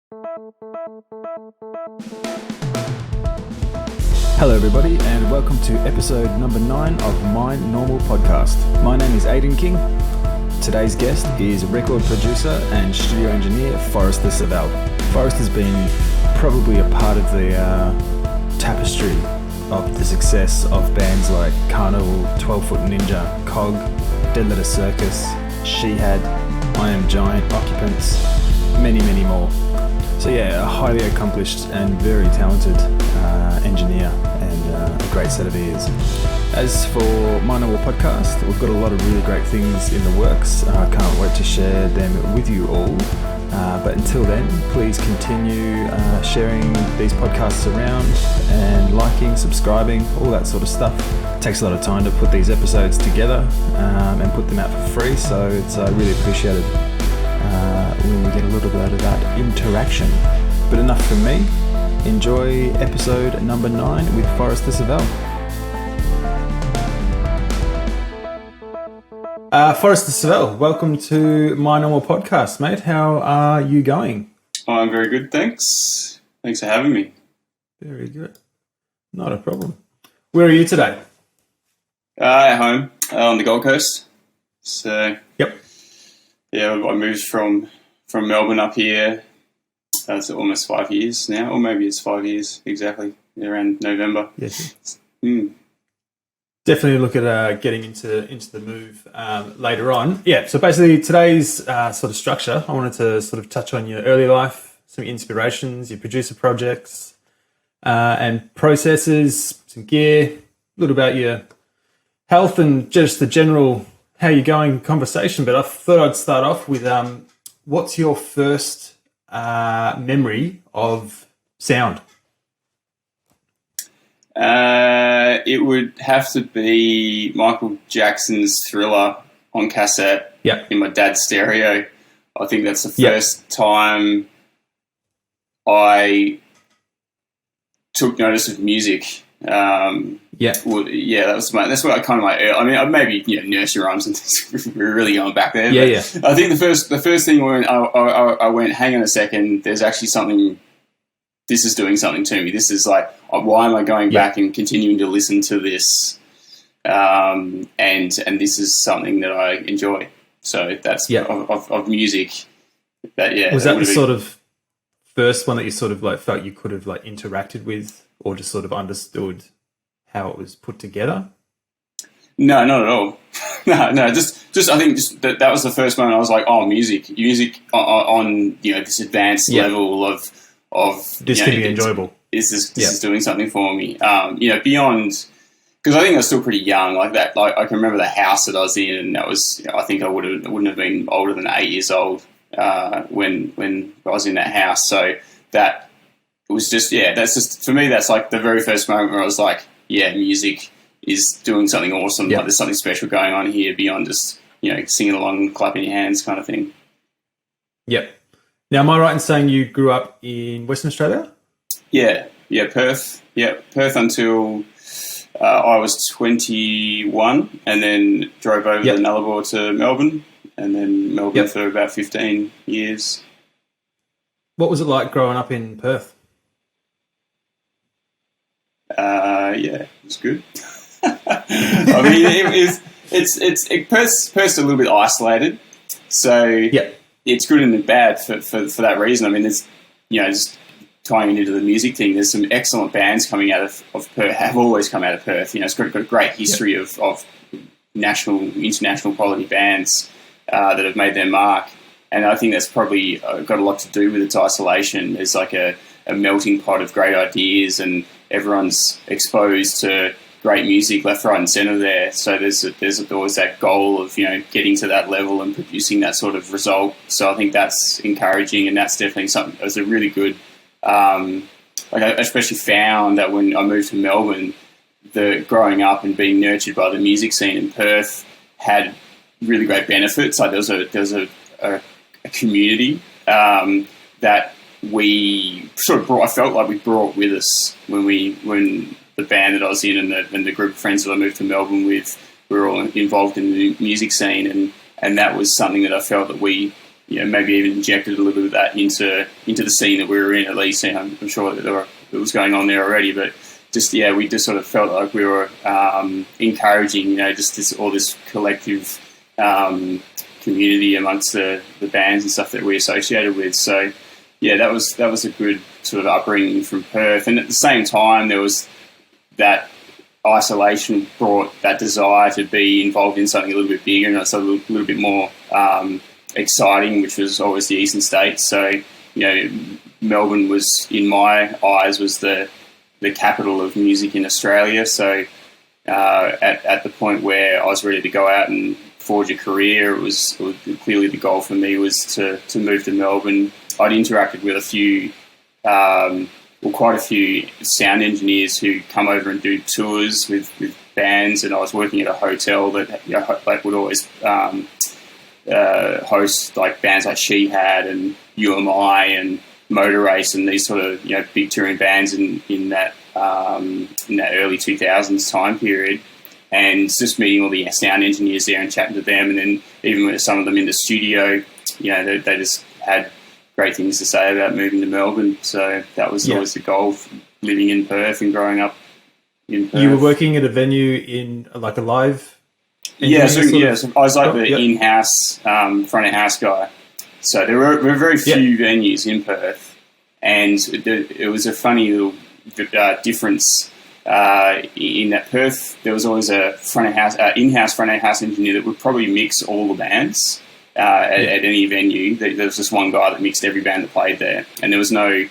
Hello everybody and welcome to episode number 9 of My Normal Podcast. My name is Aiden King. Today's guest is record producer and studio engineer Forrester Savell. Forrester's been probably a part of the tapestry of the success of bands like Karnivool, 12 Foot Ninja, Cog, Letter Circus, Shihad, I Am Giant, Occupants, many more. So yeah, a highly accomplished and very talented engineer and a great set of ears. As for My Normal Podcast, we've got a lot of really great things in the works. I can't wait to share them with you all. But until then, please continue sharing these podcasts around and liking, subscribing, all that sort of stuff. It takes a lot of time to put these episodes together and put them out for free, so it's really appreciated when we get a little bit of that interaction. But enough from me. Enjoy episode number 9 with Forrester Savell. Forrester Savell, welcome to My Normal Podcast, mate. How are you going? I'm very good, thanks. Thanks for having me. Very good. Not a problem. Where are you today? At home, on the Gold Coast. So, yep. Yeah, I moved from Melbourne up here. It's almost 5 years now, or maybe it's 5 years exactly, around November. Yes. Definitely look at getting into the move later on. Yeah, so basically today's sort of structure, I wanted to sort of touch on your early life, some inspirations, your producer projects, and processes, some gear, a little about your health and just the general how you're going conversation. But I thought I'd start off with what's your first memory of sound? It would have to be Michael Jackson's Thriller on cassette in my dad's stereo. I think that's the first time I took notice of music. That's what I kind of like. I mean, maybe nursery rhymes and things. We're really going back there. Yeah. I think the first thing when I went, hang on a second. There's actually something. This is doing something to me. This is like, why am I going back and continuing to listen to this? And this is something that I enjoy. So that's of music. Was that the sort of first one that you sort of like felt you could have like interacted with, or just sort of understood how it was put together? No, not at all. no. Just I think that was the first moment I was like, oh, music on this advanced level of this can be enjoyable. This is doing something for me. Beyond, because I think I was still pretty young. Like that, like I can remember the house that I was in, and that was I think I wouldn't have been older than 8 years old when I was in that house. So that it was just that's just for me. That's like the very first moment where I was like, music is doing something awesome. Like there's something special going on here beyond just singing along and clapping your hands kind of thing. Yep. Now, am I right in saying you grew up in Western Australia? Yeah, Perth. Yeah, Perth until I was 21, and then drove over the Nullarbor to Melbourne, and then Melbourne for about 15 years. What was it like growing up in Perth? It was good. I mean, Perth's a little bit isolated, so it's good and bad for that reason. I mean, there's just tying into the music thing. There's some excellent bands coming out of Perth. Have always come out of Perth. It's got a great history of national, international quality bands that have made their mark. And I think that's probably got a lot to do with its isolation. There's like a melting pot of great ideas, and everyone's exposed to great music left, right, and centre there. So there's always that goal of getting to that level and producing that sort of result. So I think that's encouraging, and that's definitely something. It was a really good. I especially found that when I moved to Melbourne, growing up and being nurtured by the music scene in Perth had really great benefits. Like there was a community that we sort of brought. I felt like we brought with us when the band that I was in and the group of friends that I moved to Melbourne with, we were all involved in the music scene, and that was something that I felt that we maybe even injected a little bit of that into the scene that we were in. At least, I'm sure that it was going on there already, but just we just sort of felt like we were encouraging, just all this collective community amongst the bands and stuff that we associated with. So that was a good sort of upbringing from Perth, and at the same time there was that isolation brought that desire to be involved in something a little bit bigger and a little bit more exciting, which was always the eastern states. So Melbourne was, in my eyes, was the capital of music in Australia. So at the point where I was ready to go out and forge a career, it was clearly the goal for me was to move to Melbourne. I'd interacted with quite a few sound engineers who come over and do tours with bands, and I was working at a hotel that would always host like bands like Shihad and UMI and Motor Race and these sort of big touring bands in that early 2000s time period, and just meeting all the sound engineers there and chatting to them, and then even with some of them in the studio, they just had great things to say about moving to Melbourne. So that was always the goal, living in Perth and growing up in Perth. You were working at a venue in like a live? So I was like the in-house front of house guy. So there were very few venues in Perth, and it was a funny little difference in that Perth. There was always a in-house front of house engineer that would probably mix all the bands at any venue. There was just one guy that mixed every band that played there, and there was no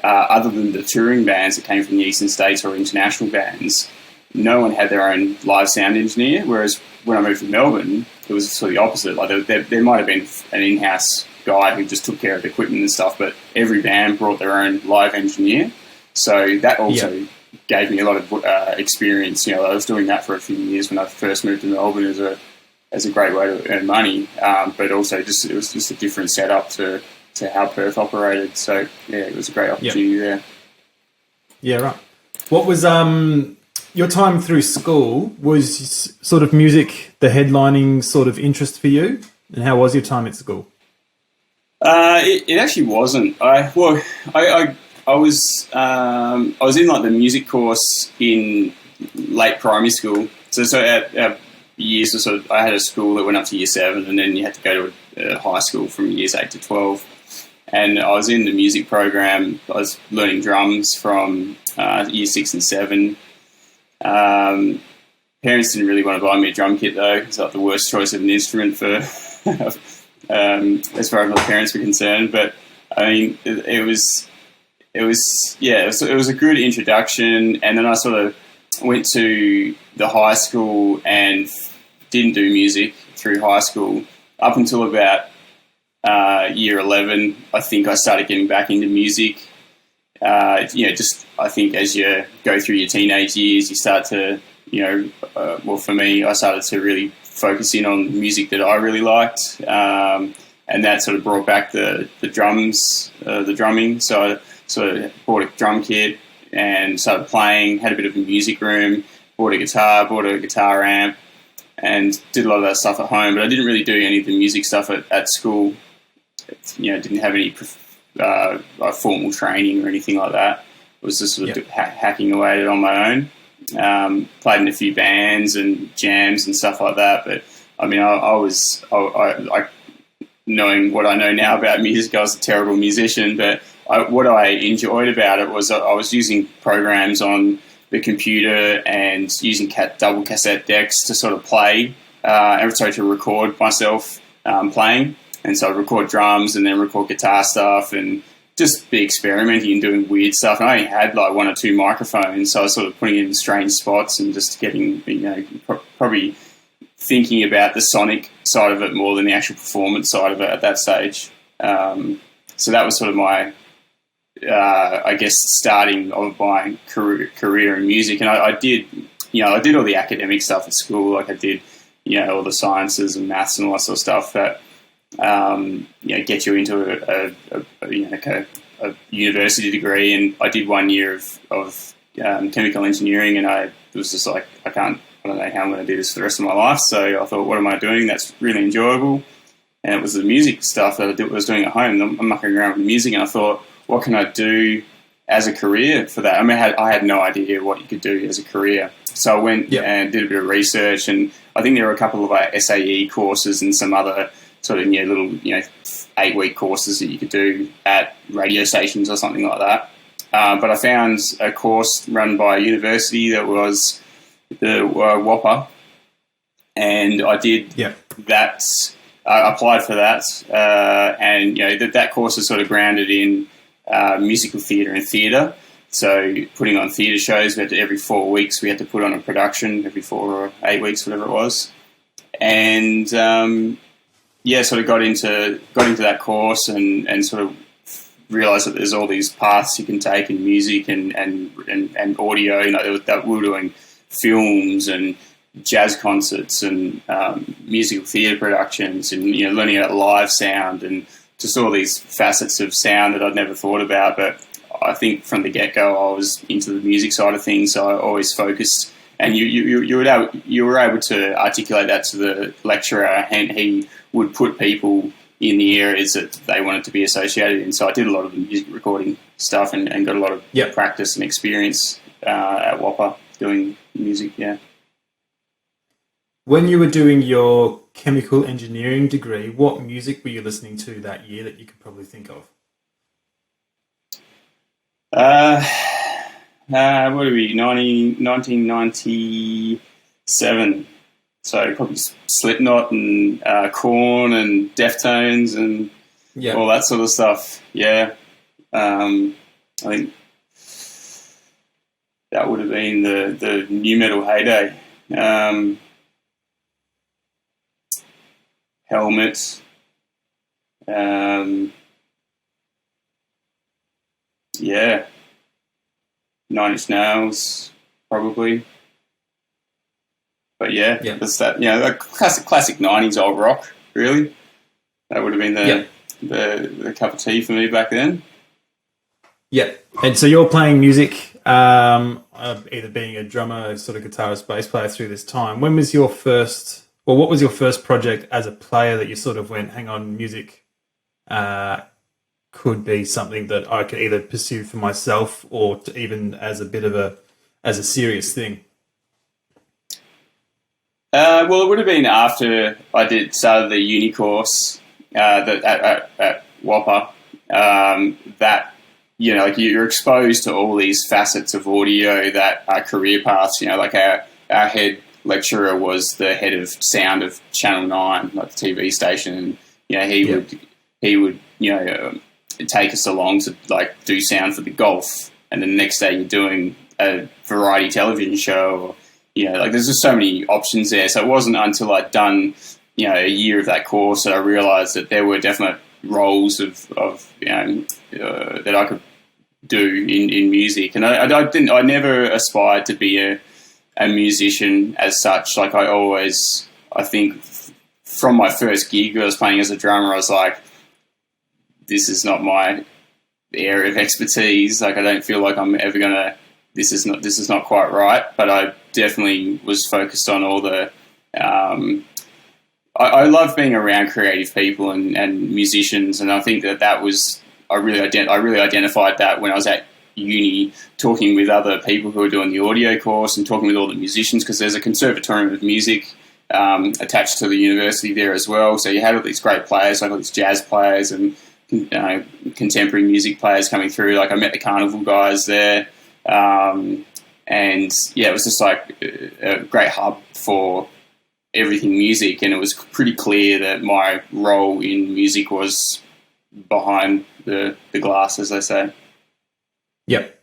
other than the touring bands that came from the eastern states or international bands. No one had their own live sound engineer, whereas when I moved to Melbourne, it was sort of the opposite. Like there might have been an in-house guy who just took care of the equipment and stuff, but every band brought their own live engineer. So that also gave me a lot of experience. I was doing that for a few years when I first moved to Melbourne as a great way to earn money, but also it was just a different setup to how Perth operated. So it was a great opportunity there. Yeah, right. What was your time through school? Was sort of music the headlining sort of interest for you? And how was your time at school? It actually wasn't. I was in like the music course in late primary school. So at years or so, I had a school that went up to year 7, and then you had to go to a high school from years 8 to 12. And I was in the music program. I was learning drums from year 6 and 7. Parents didn't really want to buy me a drum kit though. It's like the worst choice of an instrument for as far as my parents were concerned. But I mean, it was a good introduction. And then I sort of went to the high school and didn't do music through high school up until about year 11. I think I started getting back into music. I think as you go through your teenage years, you start to, for me, I started to really focus in on music that I really liked. And that sort of brought back the drums, the drumming. So I sort of bought a drum kit and started playing, had a bit of a music room, bought a guitar amp, and did a lot of that stuff at home. But I didn't really do any of the music stuff at school. Didn't have any formal training or anything like that. It was just sort of hacking away at it on my own. Played in a few bands and jams and stuff like that. But I mean, I knowing what I know now about music, I was a terrible musician. But what I enjoyed about it was I was using programs on the computer and using double cassette decks to sort of play, and so to record myself playing. And so I'd record drums and then record guitar stuff and just be experimenting and doing weird stuff. And I only had like 1 or 2 microphones, so I was sort of putting it in strange spots and just getting, probably thinking about the sonic side of it more than the actual performance side of it at that stage. So that was sort of my, starting of my career in music. And I did all the academic stuff at school. Like I did, all the sciences and maths and all that sort of stuff that, get you into a university degree. And I did 1 year of chemical engineering, and I was just like, I don't know how I'm going to do this for the rest of my life. So I thought, what am I doing? That's really enjoyable. and it was the music stuff that I was doing at home. I'm mucking around with music, and I thought, what can I do as a career for that? I mean, I had no idea what you could do as a career. So I went and did a bit of research, and I think there were a couple of SAE courses and some other sort of little 8-week courses that you could do at radio stations or something like that. But I found a course run by a university that was the WAPA, and I did that. I applied for that, and that course is sort of grounded in musical theatre and theatre. So putting on theatre shows, every 4 weeks we had to put on a production, every 4 or 8 weeks, whatever it was. And sort of got into that course and sort of realised that there's all these paths you can take in music and audio. That we were doing films and jazz concerts and musical theatre productions, and learning about live sound and just all these facets of sound that I'd never thought about. But I think from the get-go I was into the music side of things, so I always focused. And you were able to articulate that to the lecturer, and he would put people in the areas that they wanted to be associated in. So I did a lot of the music recording stuff and got a lot of practice and experience at WAPA doing music, When you were doing your chemical engineering degree, what music were you listening to that year that you could probably think of? What are we, 1997. So probably Slipknot and Korn and Deftones and all that sort of stuff. I think that would have been the new metal heyday. Helmet. Nine Inch Nails, probably. But that's that. Like classic 90s old rock, really. That would have been the cup of tea for me back then. Yeah. And so you're playing music, either being a drummer, sort of guitarist, bass player through this time. When was your first, or what was your first project as a player that you sort of went, hang on, music could be something that I could either pursue for myself or even as a bit of as a serious thing? Well, it would have been after I started the uni course at WAPA. That you're exposed to all these facets of audio that are career paths. Like our head lecturer was the head of sound of Channel 9, like the TV station, and he would take us along to do sound for the golf, and then the next day you're doing a variety television show. There's just so many options there. So it wasn't until I'd done a year of that course that I realised that there were definite roles of that I could do in music, and I never aspired to be a musician as such. I think from my first gig I was playing as a drummer, I was like, this is not my area of expertise. I don't feel like I'm ever gonna. This is not quite right. But I definitely was focused on all the. I love being around creative people and musicians, and I think that was. I really identified that when I was at uni, talking with other people who are doing the audio course and talking with all the musicians, because there's a conservatorium of music attached to the university there as well. So you had all these great players, like all these jazz players and contemporary music players coming through. I met the Karnivool guys there, and it was just a great hub for everything music. And it was pretty clear that my role in music was behind the glass, as they say. Yep.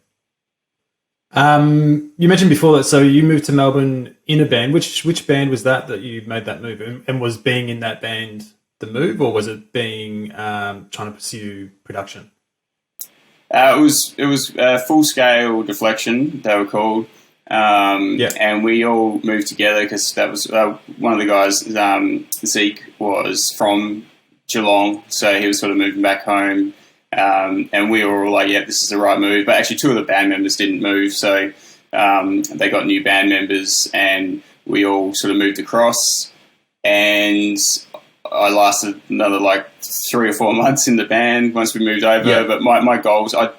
You mentioned before that, so you moved to Melbourne in a band. Which band was that you made that move? And was being in that band the move, or was it being trying to pursue production? It was Full Scale Deflection, they were called. And we all moved together because that was one of the guys, Zeke, was from Geelong, so he was sort of moving back home. And we were all like, yeah, this is the right move. But actually 2 of the band members didn't move, so they got new band members and we all sort of moved across. And I lasted another like 3 or 4 months in the band once we moved over. Yeah. But my goals, I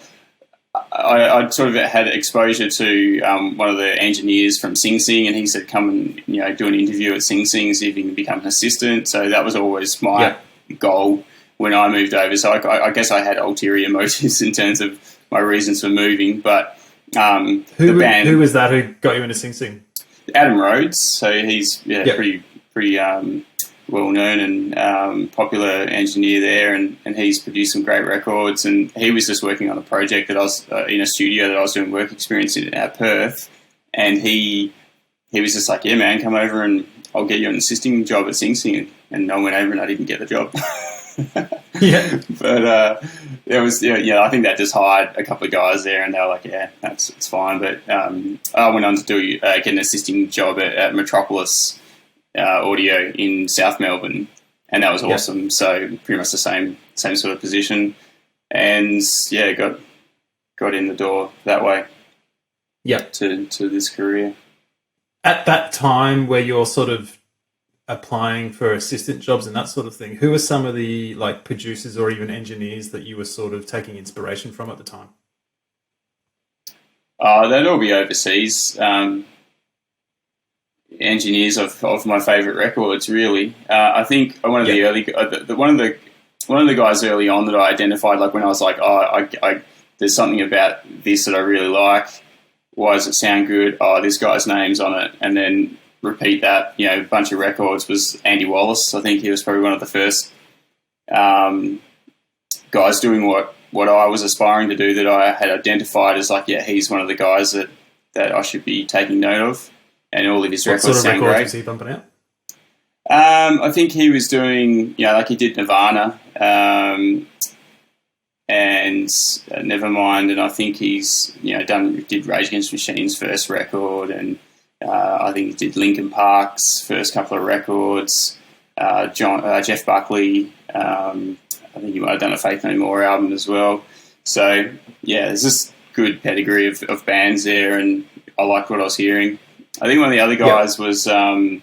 sort of had exposure to one of the engineers from Sing Sing, and he said, come and do an interview at Sing Sing, see if you can become an assistant. So that was always my goal when I moved over. So I guess I had ulterior motives in terms of my reasons for moving. But who was that who got you into Sing Sing? Adam Rhodes. So he's pretty well known and popular engineer there, and he's produced some great records. And he was just working on a project that I was in a studio that I was doing work experience in at Perth, and he was just like, yeah man, come over and I'll get you an assisting job at Sing Sing. And I went over and I didn't get the job. But it was I think that just hired a couple of guys there, and they were like, yeah, it's fine. But I went on to do get an assisting job at Metropolis Audio in South Melbourne, and that was awesome. So pretty much the same sort of position, and got in the door that way. To this career. At that time where you're sort of applying for assistant jobs and that sort of thing, who were some of the like producers or even engineers that you were sort of taking inspiration from at the time? They'd all be overseas engineers of my favourite records, really. I think one of the early one of the guys early on that I identified, like when I was like, there's something about this that I really like. Why does it sound good? This guy's name's on it, and then repeat that, a bunch of records, was Andy Wallace. I think he was probably one of the first guys doing what I was aspiring to do, that I had identified as like, he's one of the guys that I should be taking note of, and all of his records sound great. What sort of records was he bumping out? I think he was doing, like he did Nirvana and Nevermind, and I think he's, did Rage Against the Machine's first record, and I think he did Linkin Park's first couple of records. Jeff Buckley, I think he might have done a Faith No More album as well. So there's this good pedigree of bands there, and I liked what I was hearing. I think one of the other guys was Alan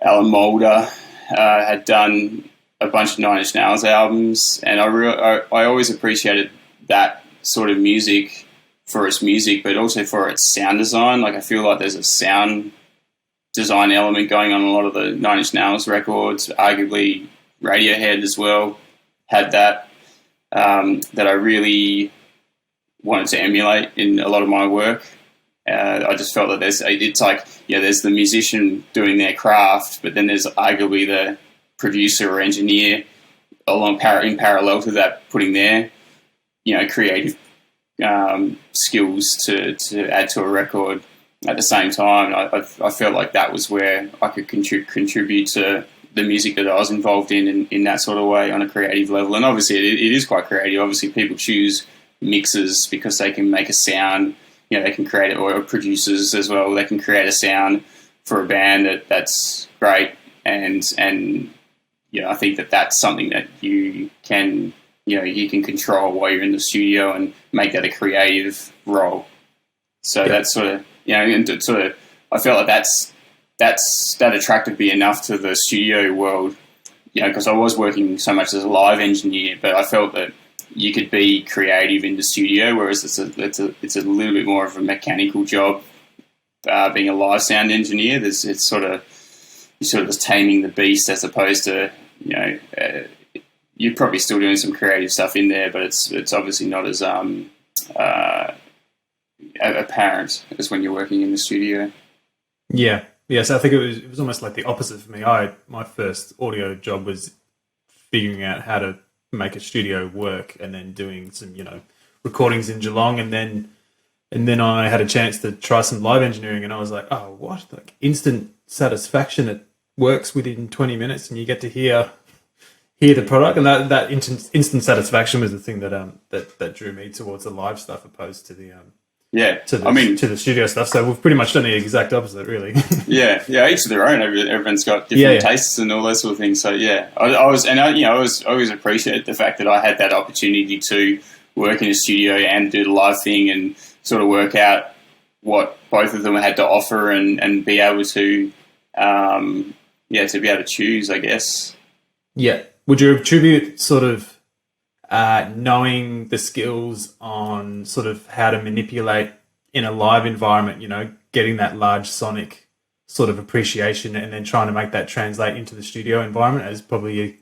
Moulder. Had done a bunch of Nine Inch Nails albums, and I always appreciated that sort of music for its music, but also for its sound design. Like, I feel like there's a sound design element going on a lot of the Nine Inch Nails records. Arguably Radiohead as well had that, that I really wanted to emulate in a lot of my work. I just felt that there's the musician doing their craft, but then there's arguably the producer or engineer in parallel to that, putting their creative skills to add to a record at the same time. I felt like that was where I could contribute to the music that I was involved in that sort of way on a creative level. And obviously it is quite creative. Obviously people choose mixers because they can make a sound, they can create it, or producers as well, they can create a sound for a band that's great. And I think that's something that you can control while you're in the studio and make that a creative role. So that's sort of, and sort of, I felt like that attracted me enough to the studio world, because I was working so much as a live engineer, but I felt that you could be creative in the studio, whereas it's a little bit more of a mechanical job. Being a live sound engineer, you're sort of just taming the beast, as opposed to, you're probably still doing some creative stuff in there, but it's obviously not as apparent as when you're working in the studio. Yeah. So I think it was almost like the opposite for me. My first audio job was figuring out how to make a studio work, and then doing some recordings in Geelong, and then I had a chance to try some live engineering, and I was like, oh, what? Like, instant satisfaction. It works within 20 minutes, and you get to hear the product, and that instant satisfaction was the thing that drew me towards the live stuff, opposed to the to the studio stuff. So we've pretty much done the exact opposite, really. yeah, each of their own. Everyone's got different tastes and all that sort of thing. So I always appreciated the fact that I had that opportunity to work in a studio and do the live thing, and sort of work out what both of them had to offer, and be able to to be able to choose, I guess. Yeah. Would you attribute sort of knowing the skills on sort of how to manipulate in a live environment, you know, getting that large sonic sort of appreciation and then trying to make that translate into the studio environment as probably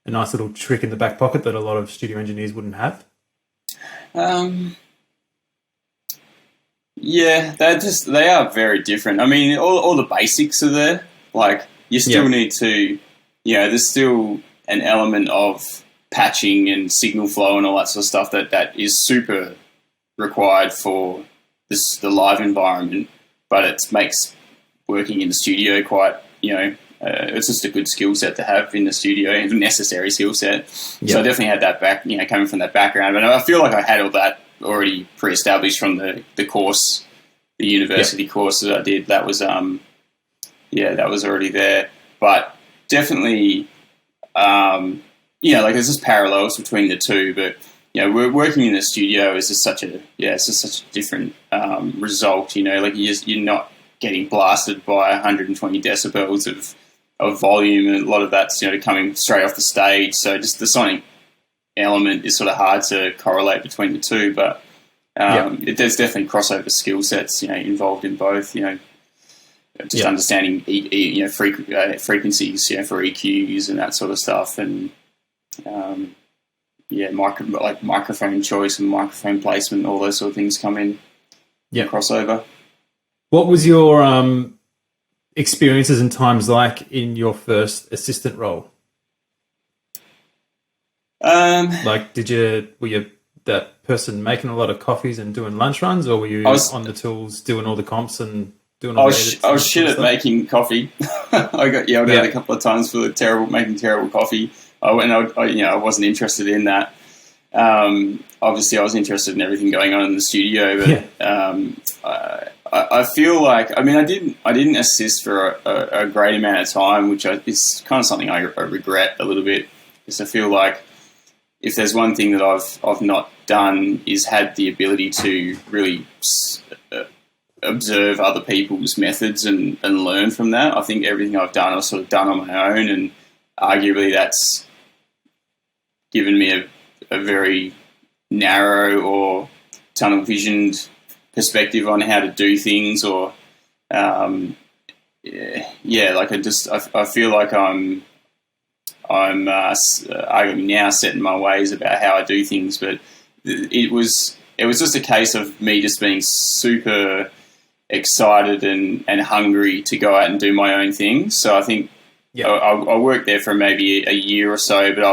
a nice little trick in the back pocket that a lot of studio engineers wouldn't have? Yeah, they are very different. I mean, all the basics are there. Like, you still need to, there's still an element of patching and signal flow and all that sort of stuff that is super required for the live environment, but it makes working in the studio quite, it's just a good skill set to have in the studio, a necessary skill set. Yep. So I definitely had that coming from that background. But I feel like I had all that already pre-established from the course, the university course that I did. That was, that was already there. But definitely, there's just parallels between the two. But, we're working in the studio is just such a different result. Like you're not getting blasted by 120 decibels of volume, and a lot of that's coming straight off the stage. So just the sonic element is sort of hard to correlate between the two, but there's definitely crossover skill sets involved in both. Just understanding frequencies for EQs and that sort of stuff, and microphone choice and microphone placement, all those sort of things come in. Crossover. What was your experiences and times like in your first assistant role? Were you that person making a lot of coffees and doing lunch runs, or were you on the tools doing all the comps and doing all the edits? I was shit at making coffee. I got yelled at a couple of times for making terrible coffee. I wasn't interested in that. Obviously, I was interested in everything going on in the studio, but I feel like, I didn't assist for a great amount of time, which is kind of something I regret a little bit, because I feel like if there's one thing that I've not done is had the ability to really observe other people's methods and learn from that. I think everything I've done, I've sort of done on my own, and arguably that's given me a very narrow or tunnel-visioned perspective on how to do things, or I feel like I'm arguably now set in my ways about how I do things, but it was just a case of me just being super excited and hungry to go out and do my own thing. So I think I worked there for maybe a year or so, but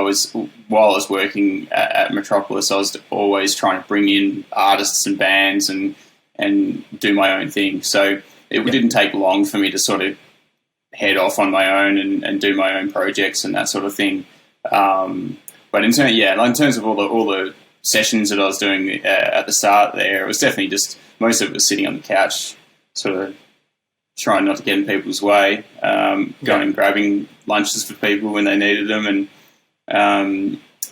while I was working at Metropolis, I was always trying to bring in artists and bands and do my own thing. So it didn't take long for me to sort of head off on my own and do my own projects and that sort of thing. But in terms of all the sessions that I was doing at the start there, it was definitely just, most of it was sitting on the couch, sort of trying not to get in people's way, going and grabbing lunches for people when they needed them, and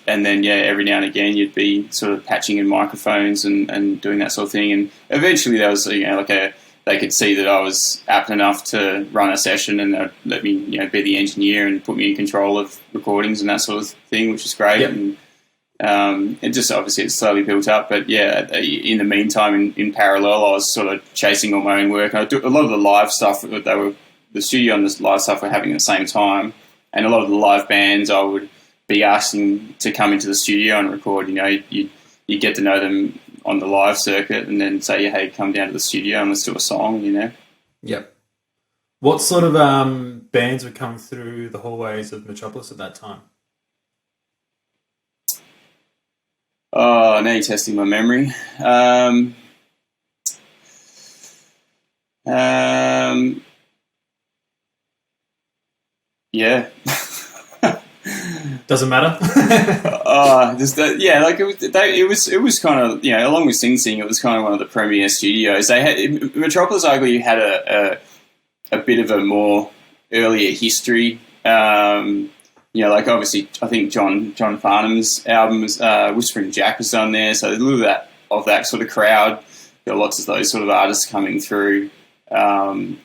then every now and again you'd be sort of patching in microphones and doing that sort of thing. And eventually there was they could see that I was apt enough to run a session, and they'd let me be the engineer and put me in control of recordings and that sort of thing, which is great. And it just obviously it slowly built up, but in the meantime, in parallel, I was sort of chasing all my own work. I do a lot of the live stuff that the studio and the live stuff were having at the same time, and a lot of the live bands I would be asking to come into the studio and record. You get to know them on the live circuit, and then say, hey, come down to the studio and let's do a song. Yep. What sort of bands were coming through the hallways of Metropolis at that time? Oh, now you're testing my memory. Yeah. Doesn't matter. It was kind of along with Sing Sing, it was kind of one of the premier studios. They had Metropolis arguably had a bit of a more earlier history. Obviously, I think John Farnham's album was Whispering Jack was done there, so there's a little of that sort of crowd. There are lots of those sort of artists coming through. You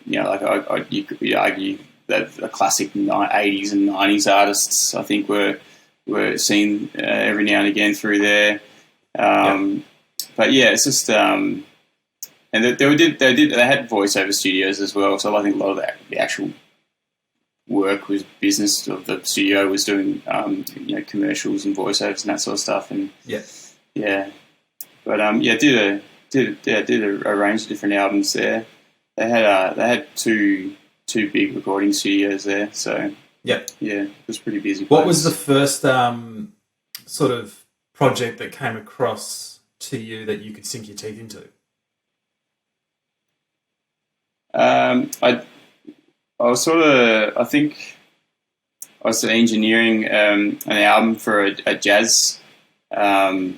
could argue the classic 80s and 90s artists, I think, were seen every now and again through there. But yeah, it's just and they had voiceover studios as well. So I think a lot of the actual work was business of the studio was doing commercials and voiceovers and that sort of stuff. And did a range of different albums there. They had two big recording studios there. So it was pretty busy. What was the first sort of project that came across to you that you could sink your teeth into? I think I was engineering an album for a jazz. I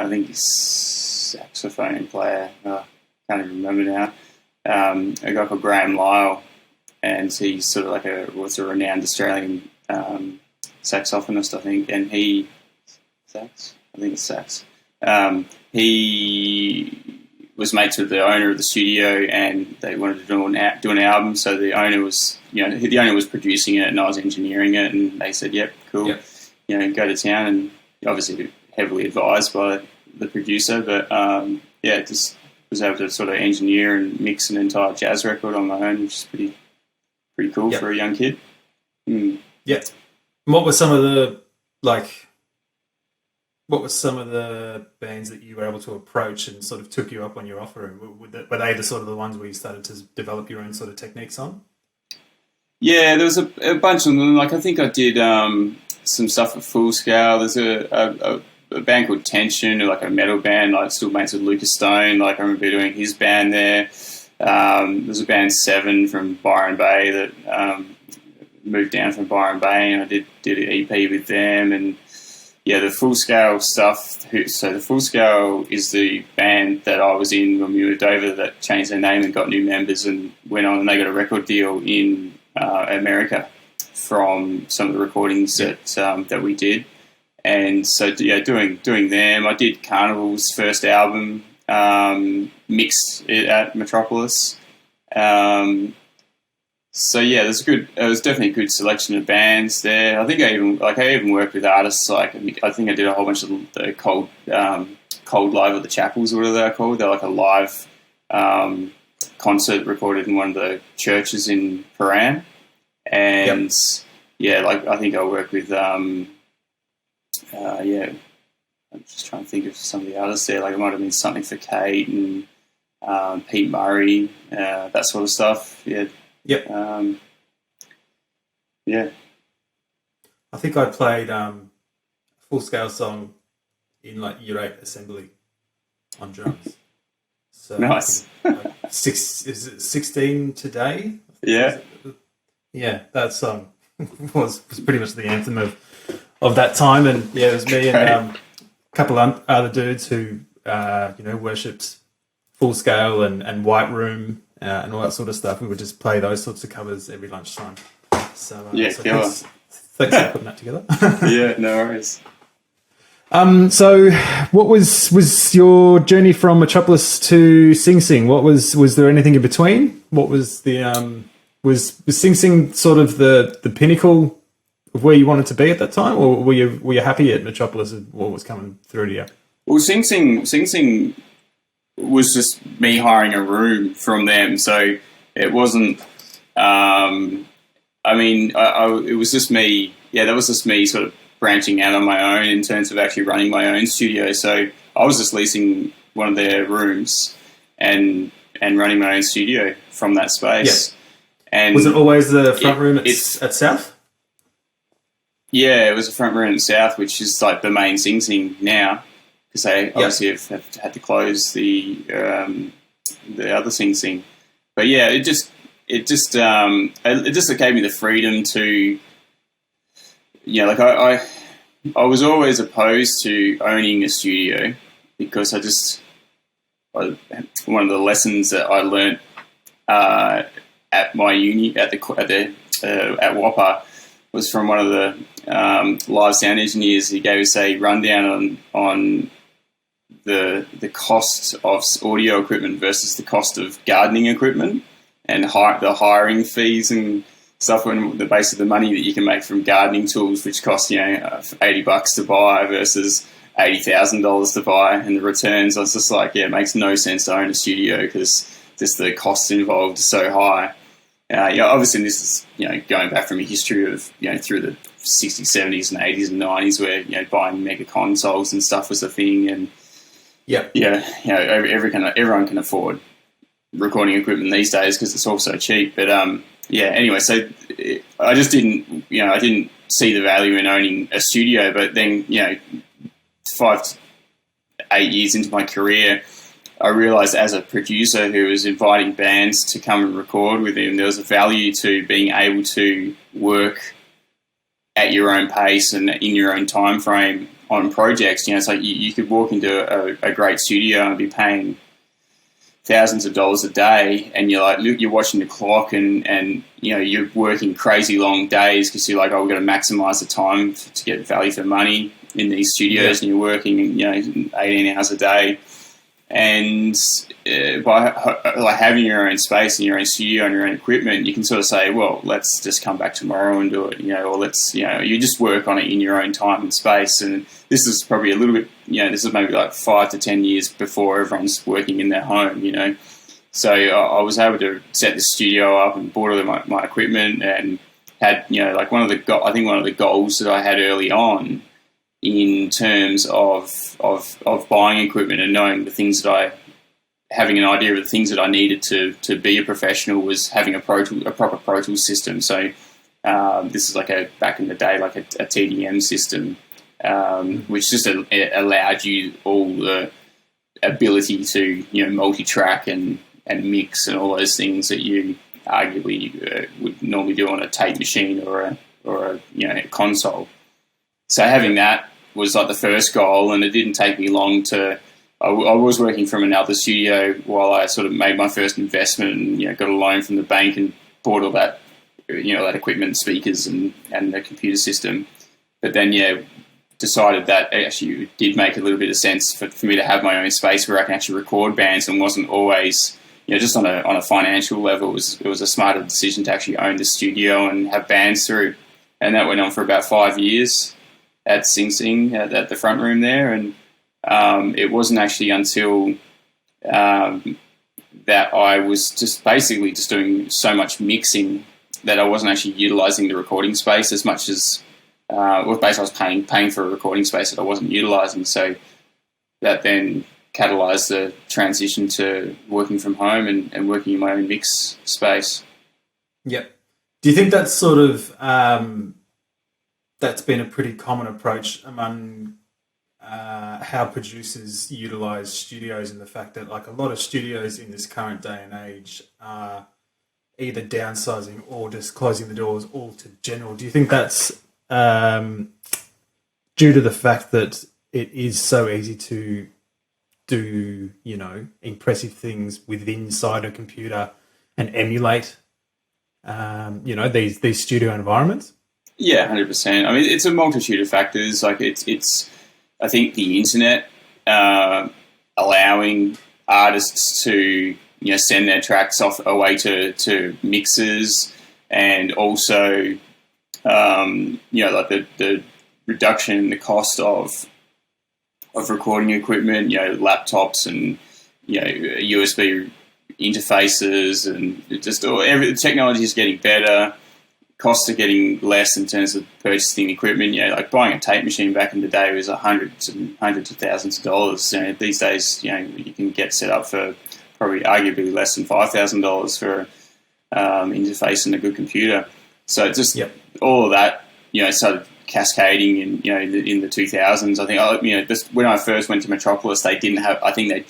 think saxophone player. I can't even remember now. A guy called Graham Lyle, and he's sort of like a renowned Australian saxophonist, I think. And he was mates with the owner of the studio, and they wanted to do an album. So the owner was, the owner was producing it, and I was engineering it. And they said, "Yep, cool, go to town." And obviously heavily advised by the producer, but just was able to sort of engineer and mix an entire jazz record on my own, which is pretty cool for a young kid. Yeah. What were some of the bands that you were able to approach and sort of took you up on your offer? Were they the sort of the ones where you started to develop your own sort of techniques on? Yeah, there was a bunch of them. Like I think I did some stuff at Full Scale. There's a band called Tension, like a metal band, like still mates with Lucas Stone. Like I remember doing his band there. There's a band Seven from Byron Bay that moved down from Byron Bay, and I did an EP with them. And the Full Scale stuff. So the Full Scale is the band that I was in when we moved over that changed their name and got new members and went on, and they got a record deal in America from some of the recordings that we did. And so doing them, I did Karnivool's first album, mixed it at Metropolis. It was definitely a good selection of bands there. I think I even worked with artists like, I think I did a whole bunch of the Cold Live at the Chapels, or whatever they're called. They're like a live concert recorded in one of the churches in Paran. And I think I worked with I'm just trying to think of some of the others there. Like it might have been Something for Kate and Pete Murray, that sort of stuff. Yeah. Yep. I think I played Full Scale song in like Year 8 assembly on drums. So nice. Is it 16 Today? Yeah. Yeah, that song was pretty much the anthem of that time, and it was me and a couple of other dudes who worshipped Full Scale and White Room and all that sort of stuff. We would just play those sorts of covers every lunchtime. So thanks for putting that together. Yeah, no worries. So what was your journey from Metropolis to Sing Sing? What was there anything in between? What was the was Sing Sing sort of the pinnacle of where you wanted to be at that time, or were you happy at Metropolis and what was coming through to you? Well, Sing Sing was just me hiring a room from them, so it wasn't. It was just me. Yeah, that was just me sort of branching out on my own in terms of actually running my own studio. So I was just leasing one of their rooms and running my own studio from that space. Yeah. And was it always the front room at South? Yeah, it was the front room at South, which is like the main Sing Sing now, because they obviously have had to close the other Sing Sing. But yeah, it just gave me the freedom to, I was always opposed to owning a studio because one of the lessons that I learnt at my uni at WAPA was from one of the live sound engineers. He gave us a rundown on the cost of audio equipment versus the cost of gardening equipment. and the hiring fees and stuff, when the base of the money that you can make from gardening tools, which cost $80 to buy versus $80,000 to buy, and the returns, I was just like, yeah, it makes no sense to own a studio because just the costs involved are so high. Obviously this is going back from a history of through the 60s, 70s, and 80s and 90s where buying mega consoles and stuff was a thing, and everyone can afford recording equipment these days because it's all so cheap. But anyway, so I just didn't I didn't see the value in owning a studio. But then 5 to 8 years into my career, I realised as a producer who was inviting bands to come and record with him, there was a value to being able to work at your own pace and in your own time frame on projects. It's like you could walk into a great studio and be paying thousands of dollars a day, and you're watching the clock and you're working crazy long days because you're like, we've got to maximise the time to get value for money in these studios, and you're working 18 hours a day. And by having your own space and your own studio and your own equipment, you can sort of say, well, let's just come back tomorrow and do it, or let's, you just work on it in your own time and space. And this is probably a little bit, this is maybe like 5 to 10 years before everyone's working in their home, So I was able to set the studio up and bought all my equipment, and had, one of the goals that I had early on in terms of buying equipment and knowing the things that having an idea of the things that I needed to be a professional was having a proper Pro Tools system. So this is back in the day, like a TDM system, which just allowed you all the ability to multi-track and mix and all those things that you arguably would normally do on a tape machine or a console. So having that was like the first goal, and it didn't take me long to. I was working from another studio while I sort of made my first investment, and got a loan from the bank and bought all that that equipment, speakers and the computer system. But then decided that actually it did make a little bit of sense for me to have my own space where I can actually record bands, and wasn't always just on a financial level. It was a smarter decision to actually own the studio and have bands through, and that went on for about 5 years at Sing Sing at the front room there. And it wasn't actually until that I was just basically just doing so much mixing that I wasn't actually utilising the recording space as much as basically I was paying for a recording space that I wasn't utilising. So that then catalysed the transition to working from home and working in my own mix space. Yep. Do you think that's sort of that's been a pretty common approach among how producers utilise studios, and the fact that a lot of studios in this current day and age are either downsizing or just closing the doors all to general? Do you think that's due to the fact that it is so easy to do, impressive things inside a computer and emulate, these studio environments? Yeah, 100%. I mean, it's a multitude of factors. It's I think the internet allowing artists to send their tracks away to mixers, and also the reduction in the cost of recording equipment, laptops and USB interfaces, and the technology is getting better. Costs are getting less in terms of purchasing equipment. Buying a tape machine back in the day was hundreds of thousands of dollars. These days, you can get set up for probably arguably less than $5,000 for interface and a good computer. So just all of that, started cascading in the 2000s. I think when I first went to Metropolis, they didn't have. I think they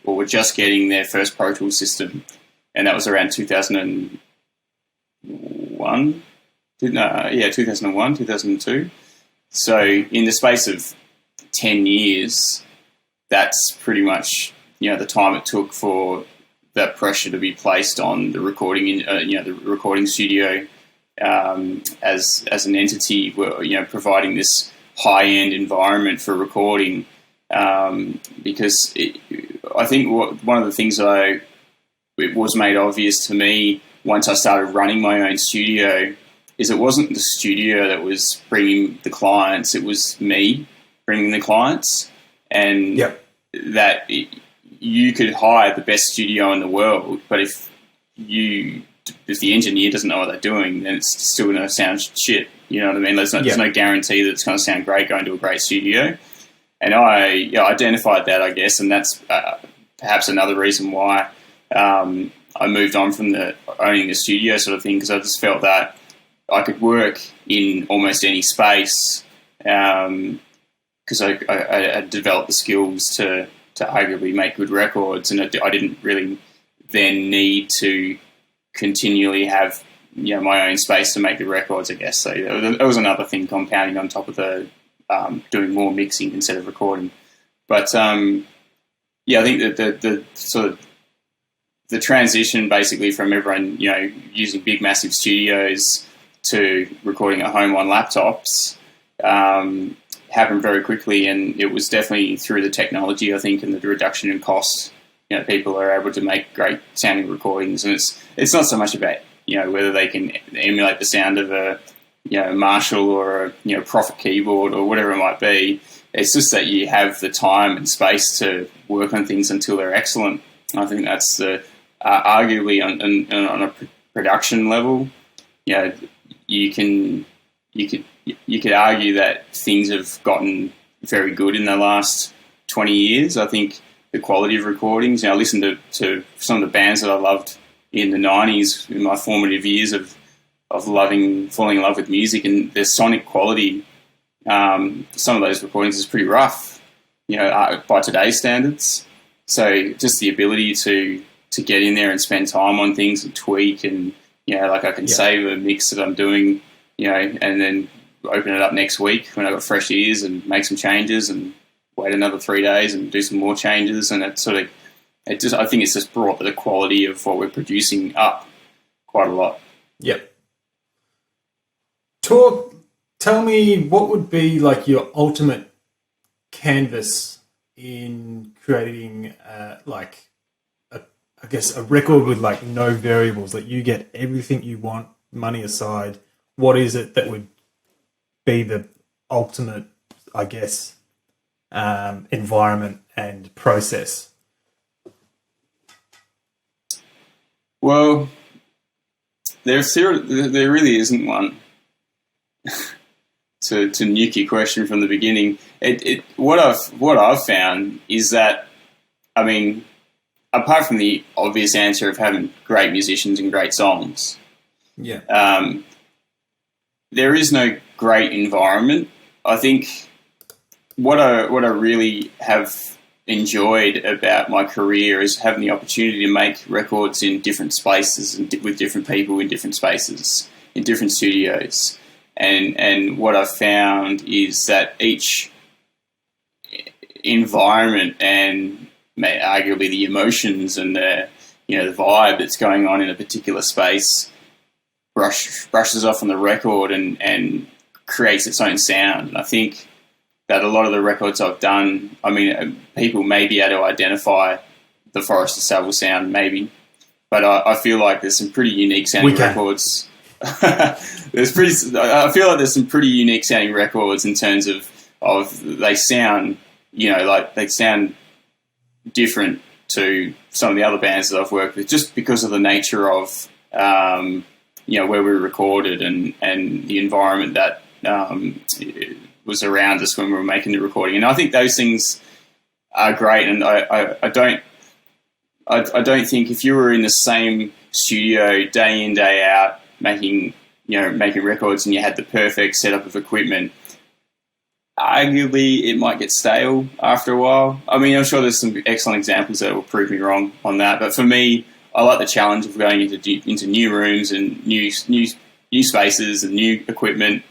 were just getting their first Pro Tools system, and that was around 2001. 2001, 2002. So in the space of 10 years, that's pretty much the time it took for that pressure to be placed on the recording the recording studio as an entity, providing this high end environment for recording. Because I think one of the things I it was made obvious to me once I started running my own studio is it wasn't the studio that was bringing the clients, it was me bringing the clients. And that you could hire the best studio in the world, but if the engineer doesn't know what they're doing, then it's still going to sound shit. You know what I mean? There's no guarantee that it's going to sound great going to a great studio. And I identified that, I guess, and that's perhaps another reason why I moved on from the owning the studio sort of thing, because I just felt that I could work in almost any space because I developed the skills to arguably make good records, and I didn't really then need to continually have my own space to make the records, I guess. So that was another thing compounding on top of the doing more mixing instead of recording. But I think that the sort of the transition basically from everyone using big massive studios to recording at home on laptops happened very quickly, and it was definitely through the technology, I think, and the reduction in costs. People are able to make great sounding recordings, and it's not so much about whether they can emulate the sound of a Marshall or a Prophet keyboard or whatever it might be. It's just that you have the time and space to work on things until they're excellent. I think that's arguably on a production level. You could argue that things have gotten very good in the last 20 years. I think the quality of recordings, I listened to some of the bands that I loved in the 90s, in my formative years of falling in love with music, and their sonic quality, some of those recordings is pretty rough, by today's standards. So just the ability to get in there and spend time on things and tweak, and I can save a mix that I'm doing, and then open it up next week when I've got fresh ears and make some changes and wait another 3 days and do some more changes. And I think it's just brought the quality of what we're producing up quite a lot. Yep. Tell me what would be like your ultimate canvas in creating a record with like no variables, that you get everything you want, money aside. What is it that would be the ultimate, I guess, environment and process? Well, there really isn't one. to nuke your question from the beginning, what I've found is that, apart from the obvious answer of having great musicians and great songs, there is no great environment. I think what I really have enjoyed about my career is having the opportunity to make records in different spaces and with different people in different spaces, in different studios. And what I've found is that each environment and arguably the emotions and the vibe that's going on in a particular space brushes off on the record and creates its own sound. And I think that a lot of the records I've done, people may be able to identify the Forrester Savell sound, maybe, but I feel like there's some pretty unique sounding records. I feel like there's some pretty unique sounding records in terms of they sound, they sound different to some of the other bands that I've worked with, just because of the nature of where we recorded and the environment that was around us when we were making the recording. And I think those things are great. And I don't think if you were in the same studio day in, day out making records and you had the perfect setup of equipment, arguably it might get stale after a while. I'm sure there's some excellent examples that will prove me wrong on that. But for me, I like the challenge of going into new rooms and new spaces and new equipment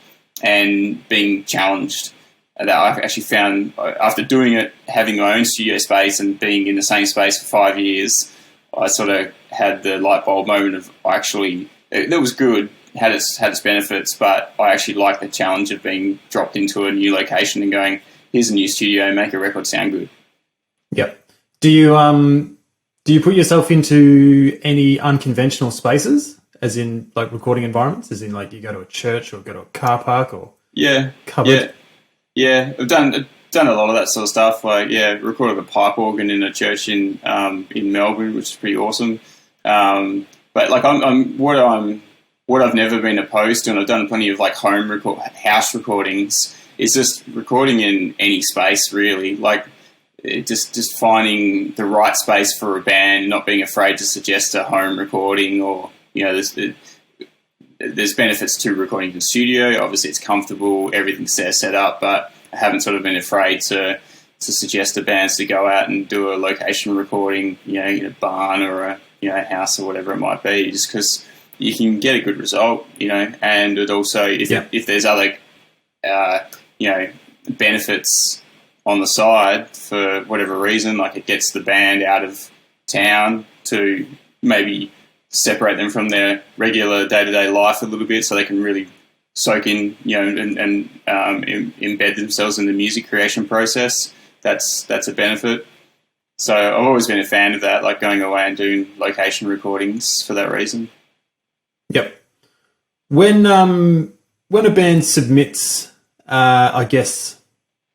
and being challenged. That I've actually found, after doing it, having my own studio space and being in the same space for 5 years, I sort of had the light bulb moment of it was good, had its benefits, but I actually like the challenge of being dropped into a new location and going, here's a new studio, make a record sound good. Yep. Do you Do you put yourself into any unconventional spaces, as in like recording environments, as in like you go to a church or go to a car park or cupboard? Yeah. I've done a lot of that sort of stuff. Like, recorded a pipe organ in a church in Melbourne, which is pretty awesome. But like what I've never been opposed to, and I've done plenty of like house recordings, is just recording in any space really. Like just finding the right space for a band, not being afraid to suggest a home recording, or there's benefits to recording in the studio. Obviously, it's comfortable, everything's there set up, but I haven't sort of been afraid to suggest to bands to go out and do a location recording, in a barn or a house or whatever it might be, just because you can get a good result, and it also, if there's other, benefits on the side for whatever reason, like it gets the band out of town to maybe separate them from their regular day-to-day life a little bit so they can really soak in, and embed themselves in the music creation process. That's a benefit. So I've always been a fan of that, like going away and doing location recordings for that reason. Yep. When a band submits, I guess,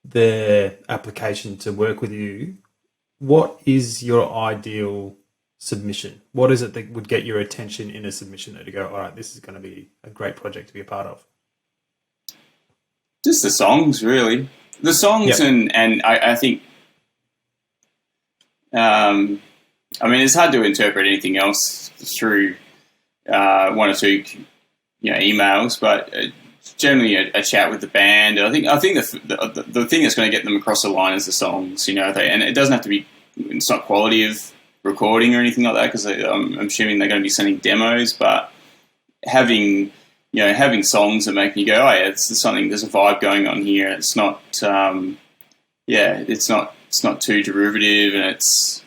their application to work with you, what is your ideal submission? What is it that would get your attention in a submission that you go, all right, this is going to be a great project to be a part of? Just the songs, really. The songs, and I think, it's hard to interpret anything else through one or two, emails, but generally a chat with the band. I think the thing that's going to get them across the line is the songs, and it doesn't have to be. It's not quality of recording or anything like that, because I'm assuming they're going to be sending demos, but having songs that make me go, oh yeah, there's a vibe going on here. It's not, it's not too derivative, and it's,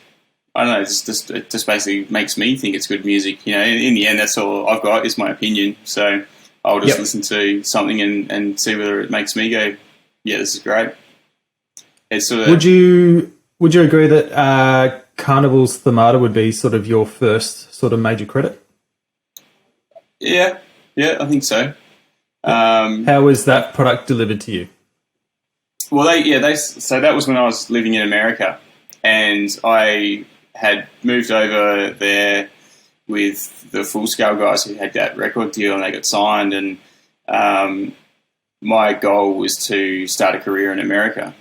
I don't know, it just basically makes me think it's good music. In the end, that's all I've got is my opinion. So I'll just listen to something and see whether it makes me go, yeah, this is great. It's sort of. Would you agree that Karnivool's Themata would be sort of your first sort of major credit? Yeah, I think so. How was that product delivered to you? Well, so that was when I was living in America, and I had moved over there with the Full Scale guys who had that record deal, and they got signed, and my goal was to start a career in America.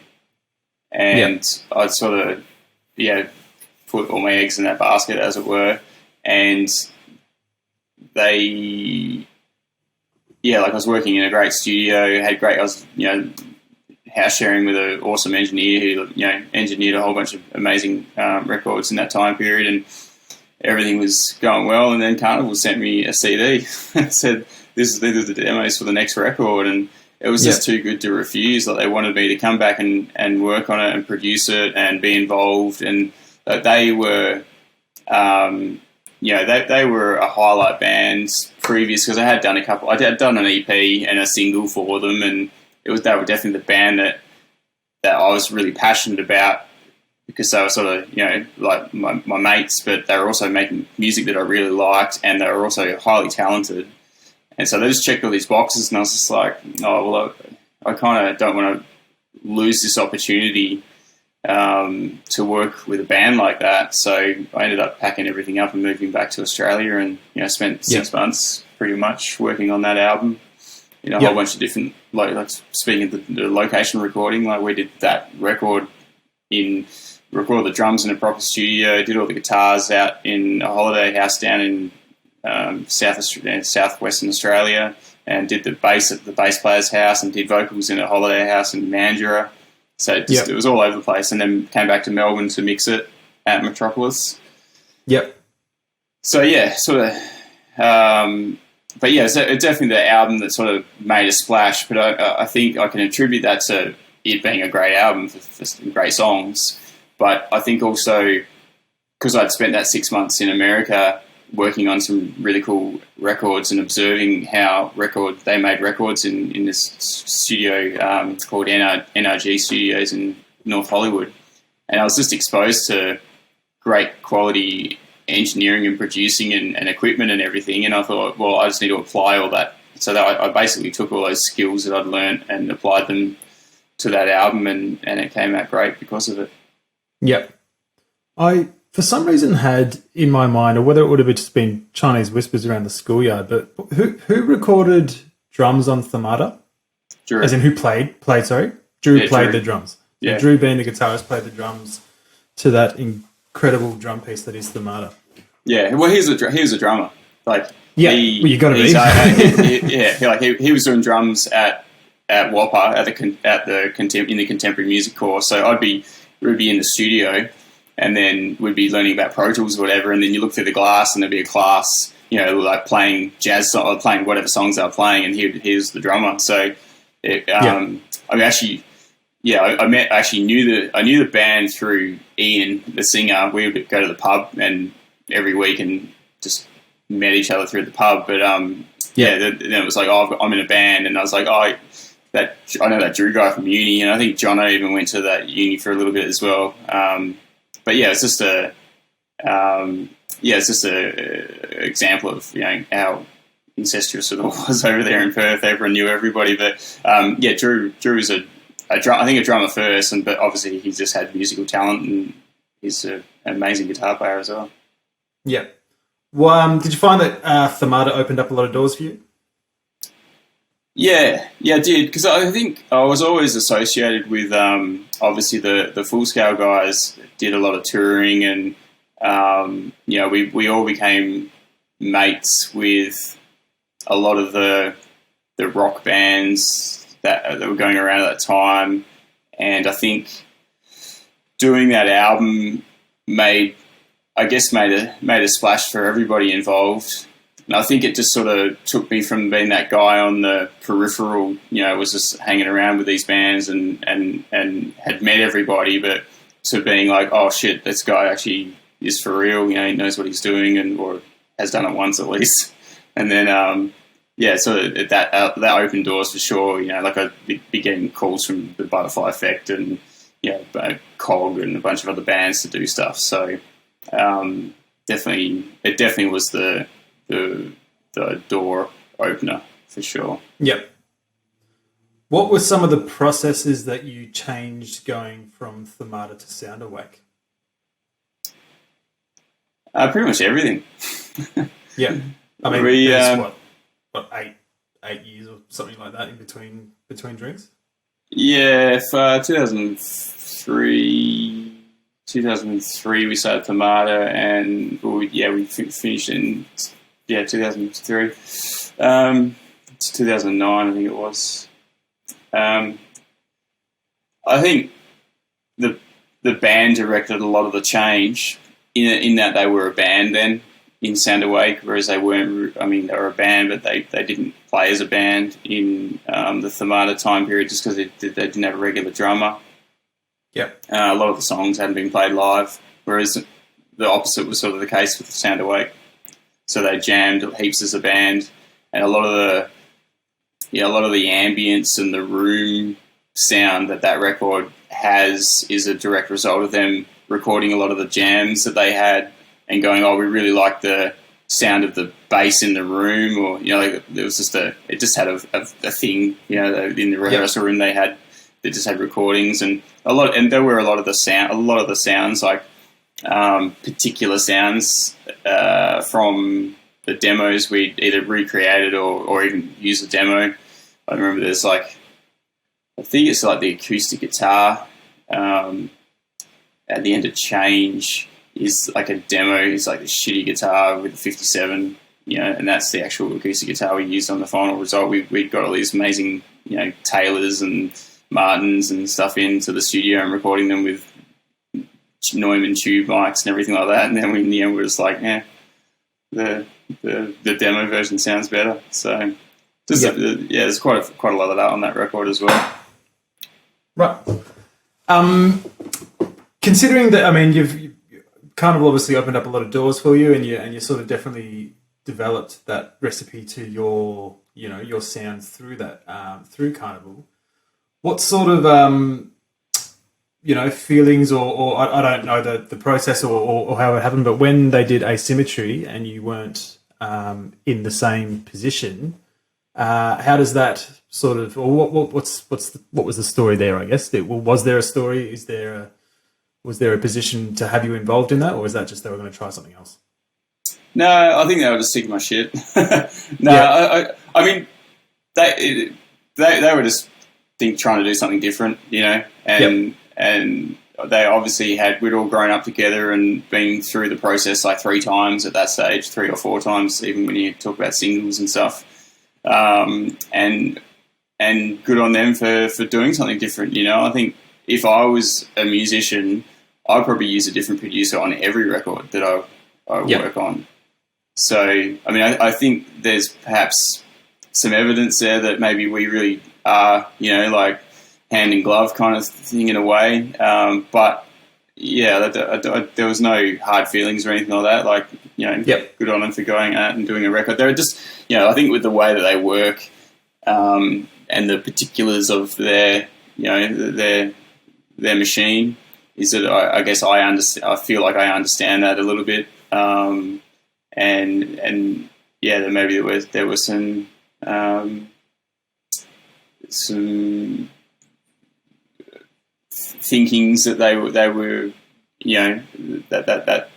And I'd sort of, put all my eggs in that basket, as it were. And I was working in a great studio, I was, house sharing with an awesome engineer who, engineered a whole bunch of amazing records in that time period, and everything was going well. And then Karnivool sent me a CD and said, these are the demos for the next record. And it was just too good to refuse. Like, they wanted me to come back and work on it and produce it and be involved. And they were, they were a highlight band previous, because I had done an EP and a single for them, and they were definitely the band that I was really passionate about, because they were sort of, like my mates, but they were also making music that I really liked, and they were also highly talented. And so they just checked all these boxes, and I was just like, oh, well, I kind of don't want to lose this opportunity to work with a band like that. So I ended up packing everything up and moving back to Australia, and spent 6 months pretty much working on that album. A whole bunch of different, like speaking of the location recording, like we did that record record the drums in a proper studio, did all the guitars out in a holiday house down in southwestern Australia, and did the bass at the bass player's house, and did vocals in a holiday house in Mandurah. So it was all over the place, and then came back to Melbourne to mix it at Metropolis. Yep. So but yeah, so it's definitely the album that sort of made a splash. But I think I can attribute that to it being a great album for some great songs. But I think also because I'd spent that 6 months in America working on some really cool records and observing how they made records in this studio called NRG Studios in North Hollywood. And I was just exposed to great quality engineering and producing and equipment and everything. And I thought, well, I just need to apply all that. So that I basically took all those skills that I'd learned and applied them to that album, and it came out great because of it. Yep. I, for some reason, had in my mind, or whether it would have just been Chinese whispers around the schoolyard, but who recorded drums on Themata? Drew. As in who played, sorry? Drew played Drew. the drums. Yeah. Drew, being the guitarist, played the drums to that incredible drum piece that is Themata. Yeah, well, he was a drummer. Like, yeah, you got to be. He was doing drums at Whopper in the contemporary music course. So we'd be in the studio, and then we'd be learning about Pro Tools or whatever. And then you look through the glass, and there'd be a class, like playing jazz or playing whatever songs they were playing, and he was the drummer. So, I knew the band through Ian, the singer. We would go to the pub and every week and just met each other through the pub. But then it was like, I'm in a band, and I was like, I know that Drew guy from uni, and I think Jono even went to that uni for a little bit as well. But yeah, it's just a example of how incestuous it all was over there in Perth. Everyone knew everybody, but Drew was I think a drummer first, but obviously he just had musical talent, and he's an amazing guitar player as well. Yeah. Well, did you find that Themata opened up a lot of doors for you? Yeah, I did, because I think I was always associated with obviously the Full Scale guys did a lot of touring, and we all became mates with a lot of the rock bands that were going around at that time, and I think doing that album made a splash for everybody involved. And I think it just sort of took me from being that guy on the peripheral, was just hanging around with these bands and had met everybody, but to being like, oh shit, this guy actually is for real, he knows what he's doing or has done it once at least. And then, so that opened doors for sure. Like I'd be getting calls from the Butterfly Effect and, Cog and a bunch of other bands to do stuff. So it definitely was the door opener for sure. Yep. What were some of the processes that you changed going from Themata to Sound Awake? Pretty much everything. Yeah. I mean, there's what, 8 years or something like that in between drinks? Yeah, for 2003 we started Themata, and we finished in 2003. It's 2009, I think it was. I think the band directed a lot of the change in that they were a band then in Sound Awake, whereas they weren't. I mean, they were a band, but they didn't play as a band in the Themata time period just because they didn't have a regular drummer. Yep. A lot of the songs hadn't been played live, whereas the opposite was sort of the case with Sound Awake. So they jammed heaps as a band, and a lot of the ambience and the room sound that record has is a direct result of them recording a lot of the jams that they had and going, oh, we really like the sound of the bass in the room, or it was just it just had a thing, in the rehearsal room they just had recordings, and there were a lot of the sounds like particular sounds from the demos we'd either recreated or even used a demo. I remember there's I think it's like the acoustic guitar at the end of Change is like a demo. It's like a shitty guitar with a 57, and that's the actual acoustic guitar we used on the final result. We got all these amazing, Taylors and Martins and stuff into the studio and recording them with Neumann tube mics and everything like that. And then in the end, we're just like, the demo version sounds better. So there's quite a lot of that on that record as well. Right. Considering that, I mean, you've Karnivool obviously opened up a lot of doors for you, and you sort of definitely developed that recipe to your sound through that through Karnivool. What sort of feelings or I don't know the process or how it happened, but when they did Asymmetry and you weren't in the same position, how does that sort of, or what was the story there? I guess was there a story? Was there a position to have you involved in that, or was that just they were going to try something else? No, I think they were just sick of my shit. I mean, they were just trying to do something different, and they obviously we'd all grown up together and been through the process like 3 times at that stage, 3 or 4 times, even when you talk about singles and stuff. And good on them for doing something different. I think if I was a musician, I'd probably use a different producer on every record that I work on. So, I mean, I think there's perhaps some evidence there that maybe we really are, like hand in glove kind of thing in a way. But yeah, there was no hard feelings or anything like that. Like, good on them for going out and doing a record. They're just, I think with the way that they work and the particulars of their machine is that I guess I understand. I feel like I understand that a little bit. And yeah, that maybe there was some thinkings that they were that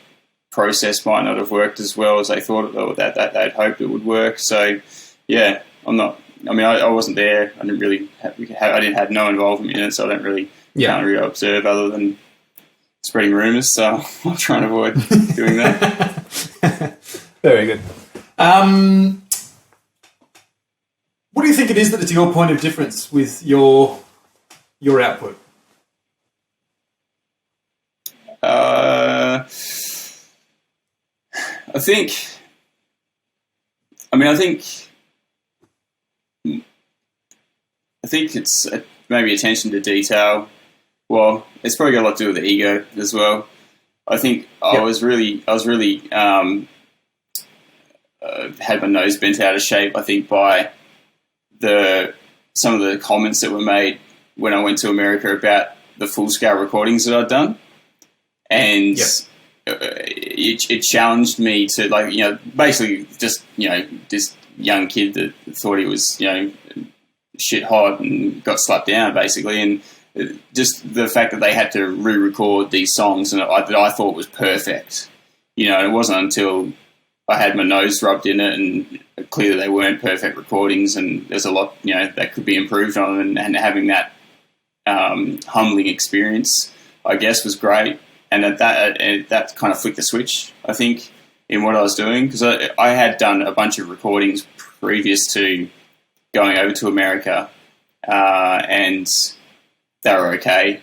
process might not have worked as well as they thought, or that they'd hoped it would work. So yeah, I wasn't there. I didn't really had no involvement in it, so I don't really can't really observe other than spreading rumours. So I'll try and avoid doing that. Very good. What do you think it is that is your point of difference with your output? I think it's maybe attention to detail. Well, it's probably got a lot to do with the ego as well. I think I was really had my nose bent out of shape, I think, by some of the comments that were made when I went to America about the full-scale recordings that I'd done. And it challenged me to, basically just, this young kid that thought he was, shit hot and got slapped down, basically. And just the fact that they had to re-record these songs and that I thought was perfect. And it wasn't until I had my nose rubbed in it and clearly they weren't perfect recordings and there's a lot, that could be improved on, and having that humbling experience, I guess, was great. And that kind of flicked the switch, I think, in what I was doing, because I had done a bunch of recordings previous to going over to America, and they were okay.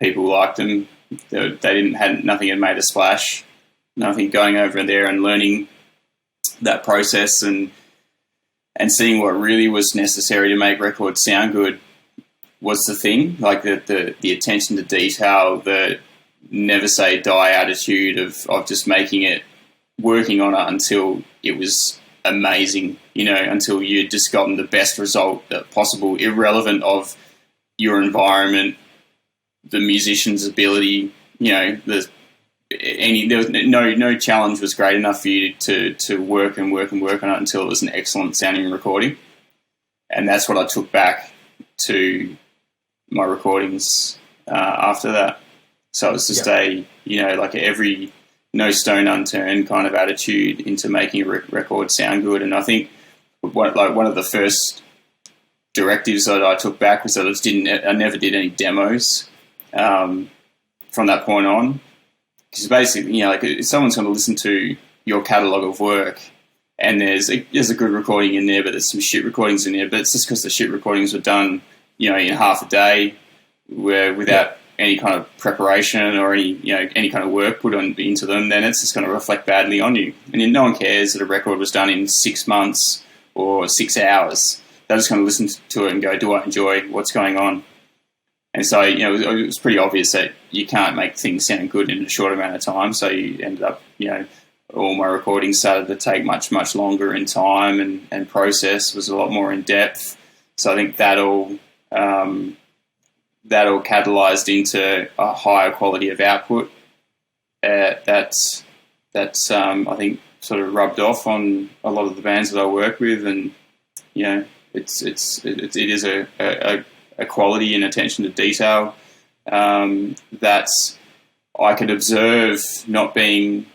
People liked them. Nothing had made a splash. Nothing going over there and learning that process and seeing what really was necessary to make records sound good was the thing. Like the attention to detail, the never say die attitude of just making it, working on it until it was amazing, until you'd just gotten the best result that possible, irrelevant of your environment, the musician's ability, there was no challenge was great enough for you to work and work and work on it until it was an excellent sounding recording. And that's what I took back to my recordings after that. So it was just every no stone unturned kind of attitude into making a record sound good. And I think one of the first directives that I took back was that I never did any demos from that point on. Because basically, if someone's going to listen to your catalogue of work and there's a good recording in there, but there's some shit recordings in there, but it's just because the shit recordings were done, in half a day, without any kind of preparation or any kind of work put into them, then it's just going to reflect badly on you. And no one cares that a record was done in 6 months or 6 hours. They're just going to listen to it and go, do I enjoy what's going on? And so, it was pretty obvious that you can't make things sound good in a short amount of time. So you ended up, all my recordings started to take much, much longer in time and process was a lot more in depth. So I think that all that all catalyzed into a higher quality of output. That's I think sort of rubbed off on a lot of the bands that I work with, and it is a quality and attention to detail that I could observe not being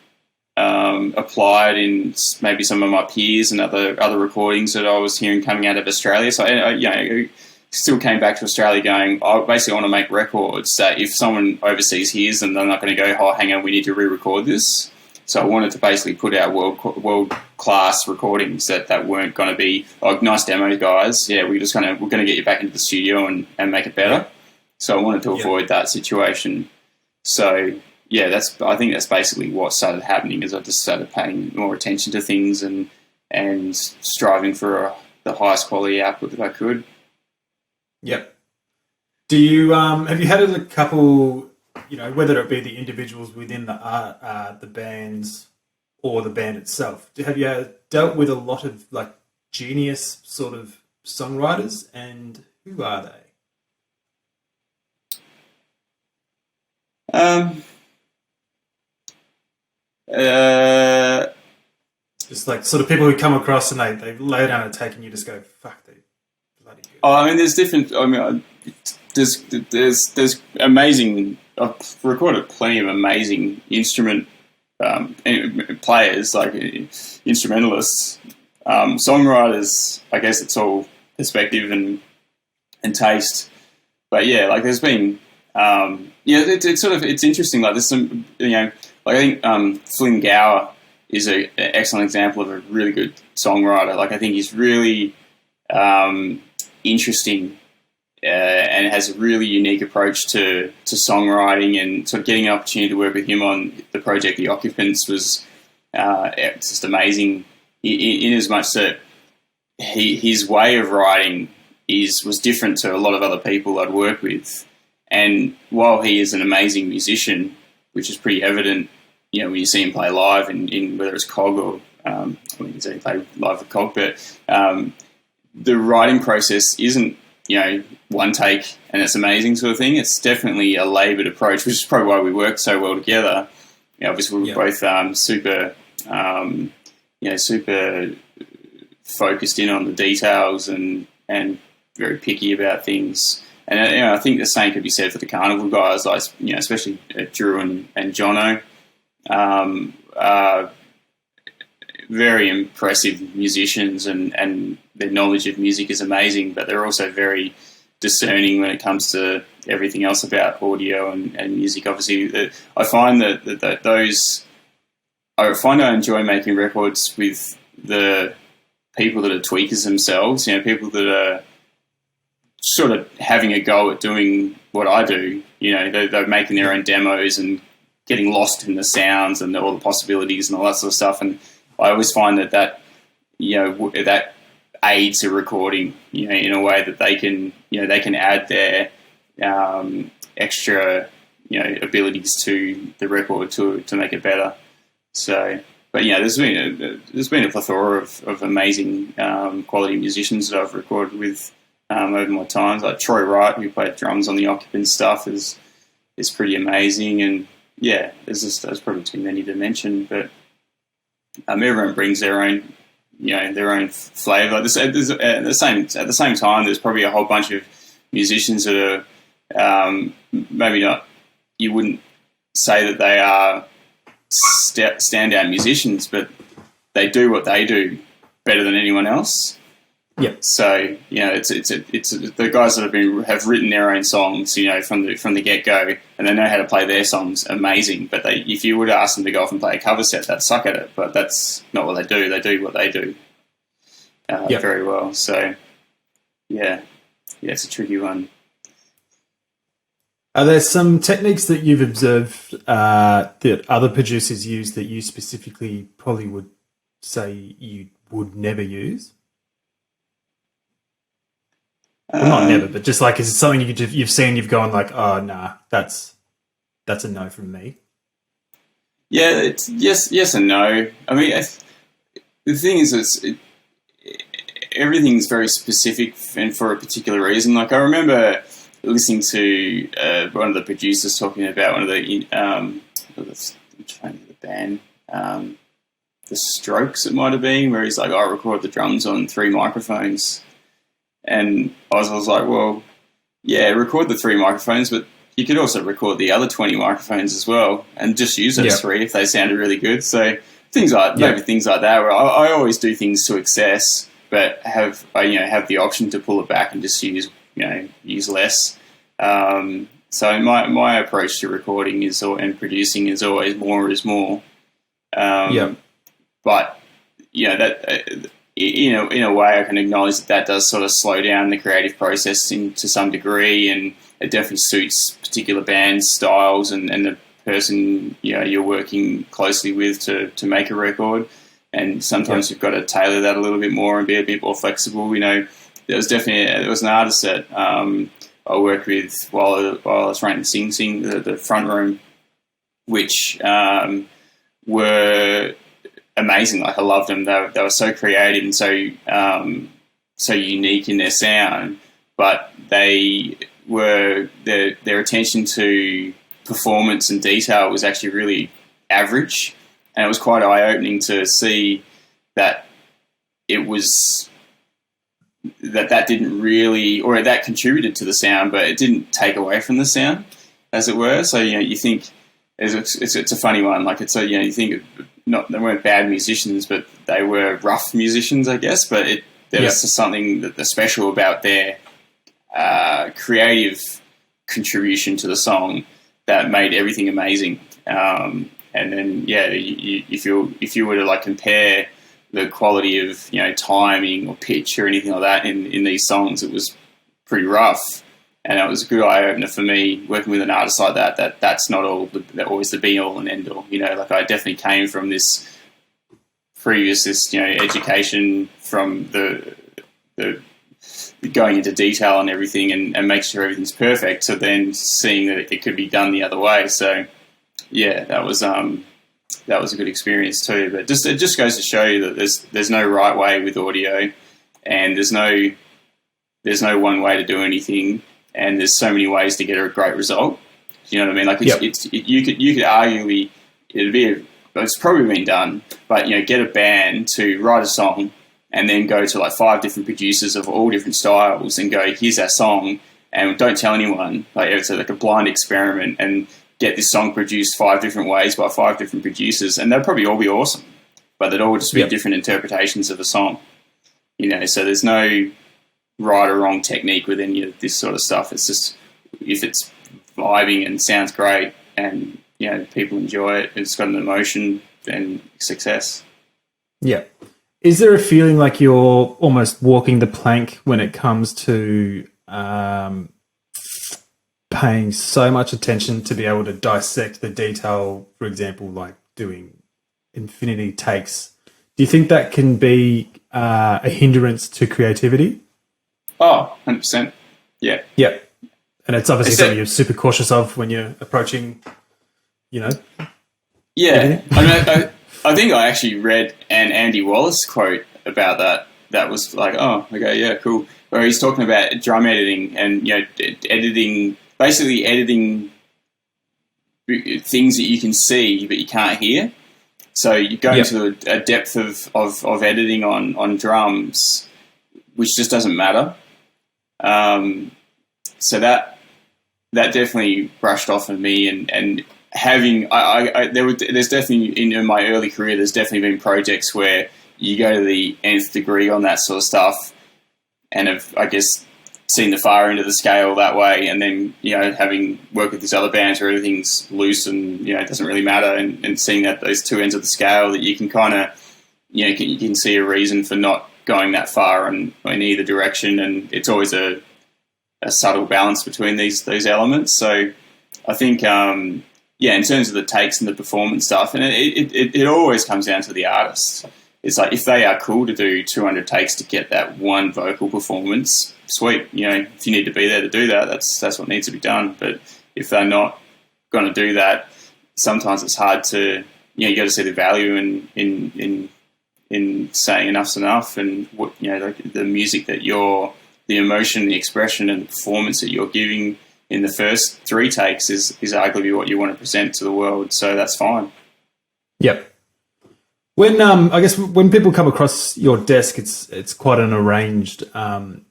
applied in maybe some of my peers and other recordings that I was hearing coming out of Australia. So I still came back to Australia going, I basically want to make records that if someone overseas hears them, they're not going to go, oh, hang on, we need to re-record this. So I wanted to basically put out world-class recordings that weren't going to be like nice demos, guys. Yeah, we're going to get you back into the studio and make it better. So I wanted to avoid that situation. So yeah, I think that's basically what started happening. Is I just started paying more attention to things and striving for the highest quality output that I could. Yep. Do you have you had a couple, whether it be the individuals within the bands or the band itself? Have you dealt with a lot of like genius sort of songwriters, and who are they? Just like sort of people who come across and they lay down a take and you just go, fuck, they bloody good. Oh, I mean, there's different. I mean, there's amazing. I've recorded plenty of amazing instrument players, like instrumentalists, songwriters. I guess it's all perspective and taste. But yeah, like there's been. It's interesting. Like there's some, like I think Flynn Gower is an excellent example of a really good songwriter. Like I think he's really interesting and has a really unique approach to songwriting, and sort of getting an opportunity to work with him on the project The Occupants was just amazing. In as much that his way of writing was different to a lot of other people I'd worked with. And while he is an amazing musician, which is pretty evident, when you see him play live in whether it's Cog or, he's only played live with Cog, but the writing process isn't, one take and it's amazing sort of thing. It's definitely a laboured approach, which is probably why we work so well together. Obviously we're both super focused in on the details and very picky about things. And I think the same could be said for the Karnivool guys, like especially Drew and Jono. Very impressive musicians, and their knowledge of music is amazing. But they're also very discerning when it comes to everything else about audio and music. Obviously, I find that those. I find I enjoy making records with the people that are tweakers themselves. People that are sort of having a go at doing what I do. They're making their own demos and getting lost in the sounds and all the possibilities and all that sort of stuff. And I always find that aids a recording, in a way that they can add their extra, abilities to the record to make it better. So, but there's been a plethora of amazing quality musicians that I've recorded with over my times. Like Troy Wright, who played drums on the Occupant stuff, is pretty amazing. And yeah, there's probably too many to mention, but everyone brings their own, their own flavour. Like at the same time, there's probably a whole bunch of musicians that are maybe not. You wouldn't say that they are standout musicians, but they do what they do better than anyone else. Yeah. So it's the guys that have written their own songs, from the get go, and they know how to play their songs amazing. But if you were to ask them to go off and play a cover set, they'd suck at it. But that's not what they do. They do what they do very well. So yeah, it's a tricky one. Are there some techniques that you've observed that other producers use that you specifically probably would say you would never use? Well, not never, but just like, is it something you've seen, you've gone like, oh, nah, that's a no from me? Yeah, it's yes and no. I mean, the thing is, everything's very specific and for a particular reason. Like I remember listening to one of the producers talking about one of the band, the Strokes it might have been, where he's like, I record the drums on 3 microphones. And I was like, well, yeah, record the 3 microphones, but you could also record the other 20 microphones as well and just use those 3 if they sounded really good. So things like maybe things like that, where I always do things to excess, but have the option to pull it back and just use less. So my approach to recording and producing is always more is more. But that in a way I can acknowledge that does sort of slow down the creative process to some degree, and it definitely suits particular band styles and the person you're working closely with to make a record. And sometimes you've got to tailor that a little bit more and be a bit more flexible. There was an artist that I worked with while I was running Sing Sing, the front room, which were amazing. Like, I loved them. They were so creative and so unique in their sound, but they were their attention to performance and detail was actually really average. And it was quite eye-opening to see that it was that didn't really, or that contributed to the sound, but it didn't take away from the sound, as it were. So you think it's a funny one. Like, it's you think they weren't bad musicians, but they were rough musicians, I guess. But there was just something that special about their creative contribution to the song that made everything amazing. And then, if you were to like compare the quality of timing or pitch or anything like that in these songs, it was pretty rough. And it was a good eye opener for me working with an artist like that. That's not always the be all and end all. Like, I definitely came from this previous education from the going into detail and everything and make sure everything's perfect, to then seeing that it could be done the other way. So. Yeah, that was a good experience too. But it just goes to show you that there's no right way with audio, and there's no one way to do anything, and there's so many ways to get a great result. You know what I mean? Like, you could arguably it's probably been done, but get a band to write a song and then go to like 5 different producers of all different styles and go, here's our song, and don't tell anyone. Like, it's like a blind experiment, and get this song produced 5 different ways by 5 different producers, and they'll probably all be awesome, but they'd all just be different interpretations of a song. So there's no right or wrong technique with any of this sort of stuff. It's just, if it's vibing and sounds great and people enjoy it, it's got an emotion, then success. Yeah. Is there a feeling like you're almost walking the plank when it comes to paying so much attention to be able to dissect the detail, for example, like doing infinity takes? Do you think that can be a hindrance to creativity? Oh, 100%. Yeah. Yeah. And it's obviously something you're super cautious of when you're approaching, Yeah. I think I actually read an Andy Wallace quote about that. That was like, oh, okay, yeah, cool. Where he's talking about drum editing and, basically editing things that you can see but you can't hear. So you go into a depth of editing on drums, which just doesn't matter. So that definitely brushed off on me, and having there's definitely in my early career, there's definitely been projects where you go to the nth degree on that sort of stuff, and have, I guess, seen the far end of the scale that way, and then having worked with these other bands where everything's loose and it doesn't really matter, and seeing that those two ends of the scale, that you can kind of you can see a reason for not going that far in either direction, and it's always a subtle balance between those elements. So I think in terms of the takes and the performance stuff, and it always comes down to the artist. It's like, if they are cool to do 200 takes to get that one vocal performance, sweet. If you need to be there to do that, that's what needs to be done. But if they're not going to do that, sometimes it's hard to, you got to see the value in saying enough's enough, and what the music that you're the emotion, the expression, and the performance that you're giving in the first 3 takes is arguably what you want to present to the world. So that's fine. Yep. When I guess when people come across your desk, it's quite an arranged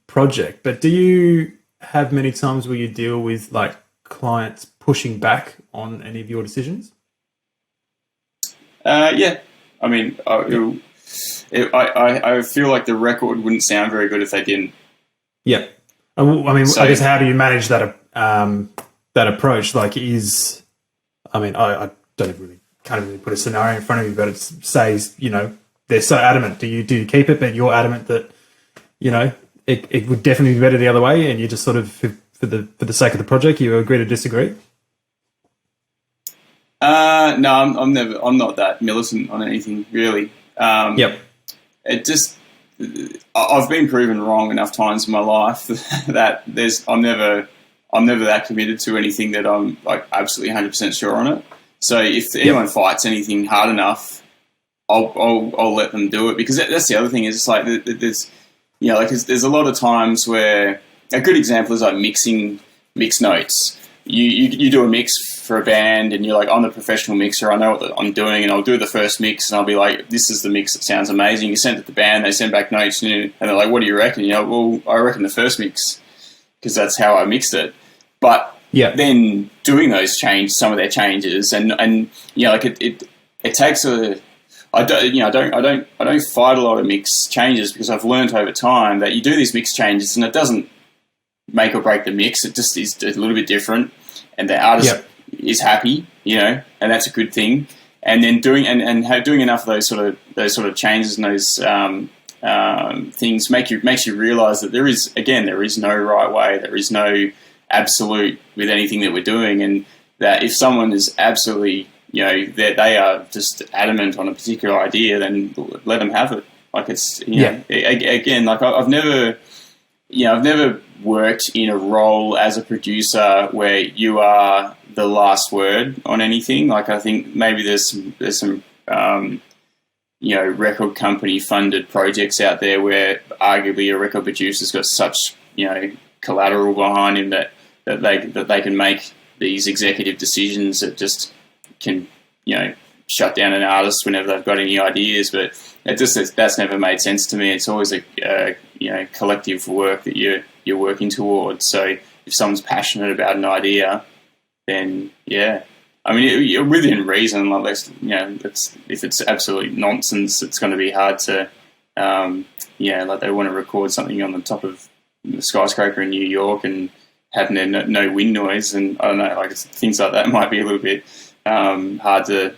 project. But do you have many times where you deal with like clients pushing back on any of your decisions? Yeah. I mean, I feel like the record wouldn't sound very good if they didn't. Yeah. I mean, so, I guess how do you manage that approach? Like, I can't really put a scenario in front of you, but it says, you know, they're so adamant. Do you keep it, but you're adamant that, you know, it would definitely be better the other way, and you just sort of for the sake of the project, you agree to disagree? No, I'm not that militant on anything really. Yep. It just, I've been proven wrong enough times in my life that I'm never that committed to anything that I'm like absolutely 100% sure on it. So if anyone fights anything hard enough, I'll let them do it, because that's the other thing is it's like there's, you know, like there's a lot of times where a good example is like mix notes. You do a mix for a band and you're like, I'm the professional mixer, I know what I'm doing, and I'll do the first mix and I'll be like, this is the mix that sounds amazing. You send it to the band, they send back notes, and they're like, what do you reckon? You know, well, I reckon the first mix, because that's how I mixed it. But then doing some of their changes, and you know, like it takes I don't fight a lot of mix changes, because I've learned over time that you do these mix changes and it doesn't make or break the mix. It just is a little bit different, and the artist is happy, you know, and that's a good thing. And then doing enough of those sort of changes and those things makes you realise that there is no right way, there is no absolute with anything that we're doing, and that if someone is absolutely, you know, they are just adamant on a particular idea, then let them have it. Like it's, you know, again, like I've never worked in a role as a producer where you are the last word on anything. Like I think maybe there's some you know, record company funded projects out there where arguably a record producer's got such, you know, collateral behind him that they can make these executive decisions that just can, you know, shut down an artist whenever they've got any ideas. But that's never made sense to me. It's always a you know, collective work that you're working towards. So if someone's passionate about an idea, then yeah, I mean, within reason. Like, you know, if it's absolute nonsense, it's going to be hard to, yeah, like they want to record something on the top of the skyscraper in New York and have no wind noise, and I don't know, like things like that might be a little bit hard to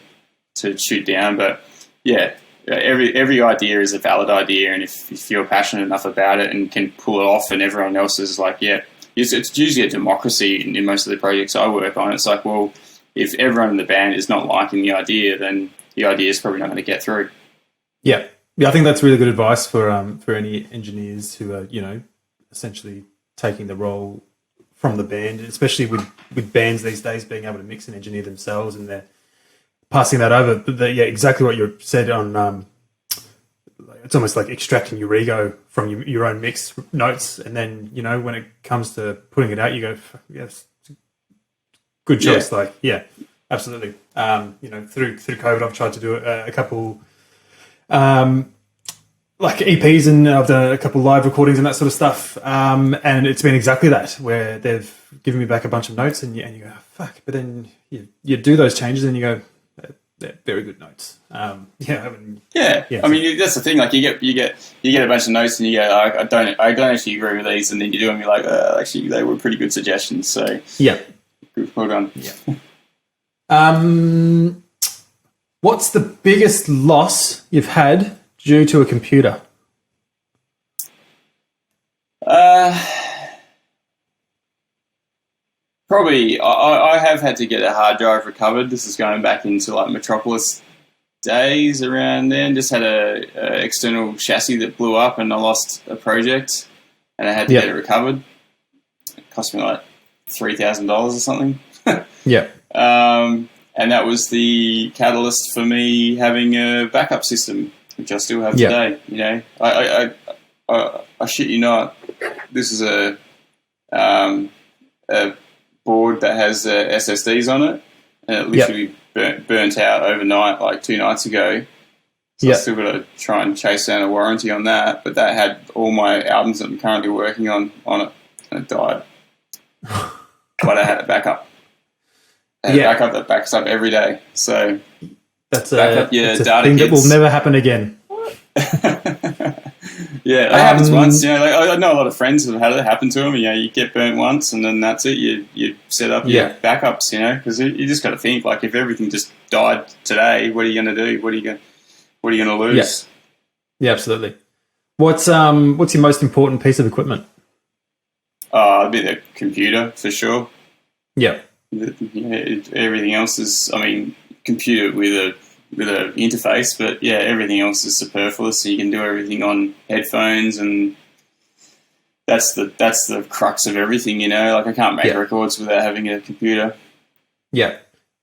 shoot down. But yeah, every idea is a valid idea, and if you're passionate enough about it and can pull it off, and everyone else is like, yeah, it's usually a democracy in most of the projects I work on. It's like, well, if everyone in the band is not liking the idea, then the idea is probably not going to get through. Yeah, I think that's really good advice for any engineers who are, you know, essentially taking the role from the band, especially with bands these days being able to mix and engineer themselves, and they're passing that over. But yeah, exactly what you said on. It's almost like extracting your ego from your own mix notes, and then, you know, when it comes to putting it out, you go, yes, good choice. Yeah. Like, yeah, absolutely. You know, through COVID, I've tried to do a couple like EPs, and I've done a couple live recordings and that sort of stuff. And it's been exactly that, where they've given me back a bunch of notes, and you go, fuck. But then you do those changes, and you go, they're very good notes. Yeah. I mean, that's the thing. Like you get a bunch of notes, and you go, I don't actually agree with these, and then you do, and you're like, actually, they were pretty good suggestions. So yeah, good, well done. Yeah. What's the biggest loss you've had due to a computer? Probably, I have had to get a hard drive recovered. This is going back into like Metropolis days around then. Just had a external chassis that blew up, and I lost a project, and I had to get it recovered. It cost me like $3,000 or something. Yeah. And that was the catalyst for me having a backup system, which I still have today. You know, I shit you not, this is a board that has SSDs on it, and it literally burnt out overnight, like 2 nights ago. So I still got to try and chase down a warranty on that, but that had all my albums that I'm currently working on it, and it died. But I had a backup. A backup that backs up every day. So that's a data thing that will never happen again. Yeah, that happens once. You know, like, I know a lot of friends have had it happen to them. You know, you get burnt once, and then that's it. You set up your backups. You know, because you just got to think, like, if everything just died today, what are you going to do? What are you going to lose? Yeah, absolutely. What's your most important piece of equipment? It'd be the computer for sure. Yeah. Everything else is, I mean, computer with a interface, but everything else is superfluous. So you can do everything on headphones, and that's the crux of everything. You know, like I can't make records without having a computer. Yeah.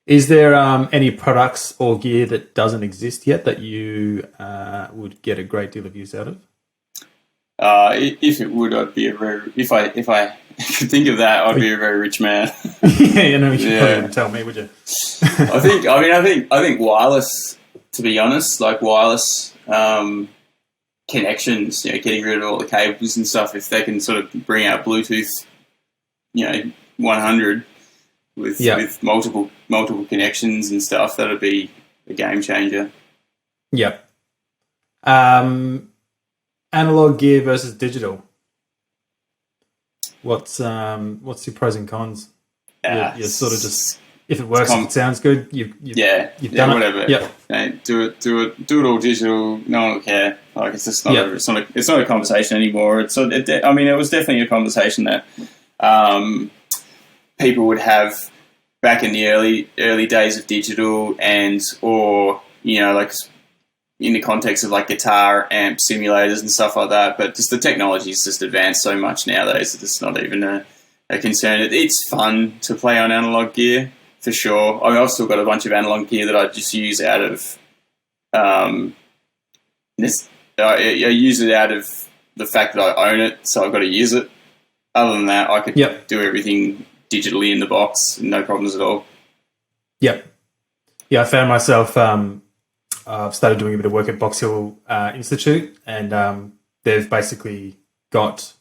Is there any products or gear that doesn't exist yet that you would get a great deal of use out of? If it would, I'd be if I could think of that, I'd be a very rich man. You probably wouldn't tell me, would you? I think wireless, to be honest, like wireless connections, you know, getting rid of all the cables and stuff, if they can sort of bring out Bluetooth, 100 with multiple connections and stuff, that'd be a game changer. Yep. Analog gear versus digital. What's your pros and cons? You're sort of just, if it works, if it sounds good, you've done whatever. it. Yep. Do it all digital. No one will care. Like it's just not. It's not a conversation anymore. It was definitely a conversation that people would have back in the early days of digital, or like in the context of like guitar amp simulators and stuff like that. But just the technology's just advanced so much nowadays that it's not even a concern. It's fun to play on analog gear for sure. I mean, I've still got a bunch of analog gear that I just use out of I use it out of the fact that I own it, so I've got to use it. Other than that, I could do everything digitally in the box, no problems at all. Yep. Yeah, I found myself. I've started doing a bit of work at Box Hill Institute, and they've basically got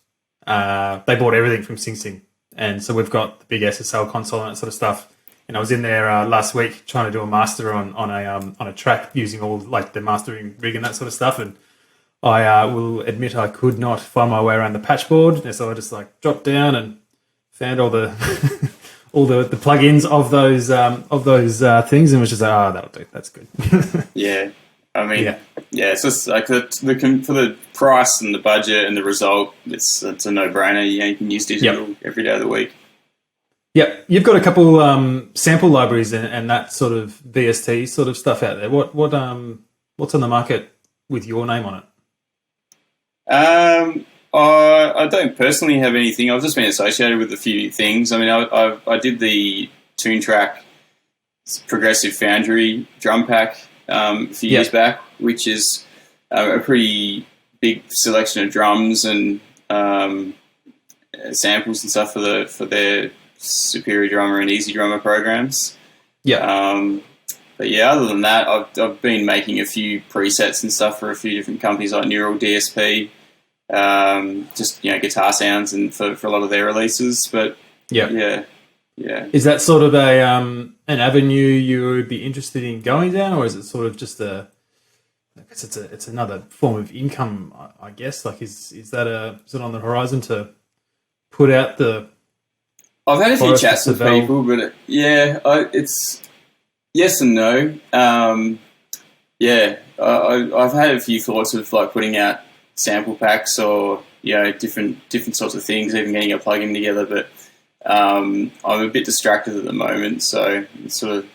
they bought everything from Sing Sing, and so we've got the big SSL console and that sort of stuff. And I was in there last week trying to do a master on a track using all like the mastering rig and that sort of stuff, and I will admit I could not find my way around the patch board, and so I just like dropped down and found all the all the plugins of those things, and was just like, that'll do, that's good. Yeah, I mean, it's just like for the price and the budget and the result, it's a no-brainer. You can use digital every day of the week. Yep, you've got a couple sample libraries and that sort of VST sort of stuff out there. What's on the market with your name on it? I don't personally have anything. I've just been associated with a few things. I mean, I did the Tune Track Progressive Foundry drum pack a few years back, which is a pretty big selection of drums and samples and stuff for their Superior Drummer and Easy Drummer programs. But other than that, I've been making a few presets and stuff for a few different companies like Neural DSP. Just guitar sounds and for a lot of their releases, but yeah. Is that sort of an avenue you would be interested in going down, or is it sort of just it's another form of income, I guess? Like is it on the horizon to put out the? I've had a few chats with people, but it's yes and no. I've had a few thoughts of like putting out sample packs or different sorts of things, even getting a plugin together, but I'm a bit distracted at the moment, so I'm sort of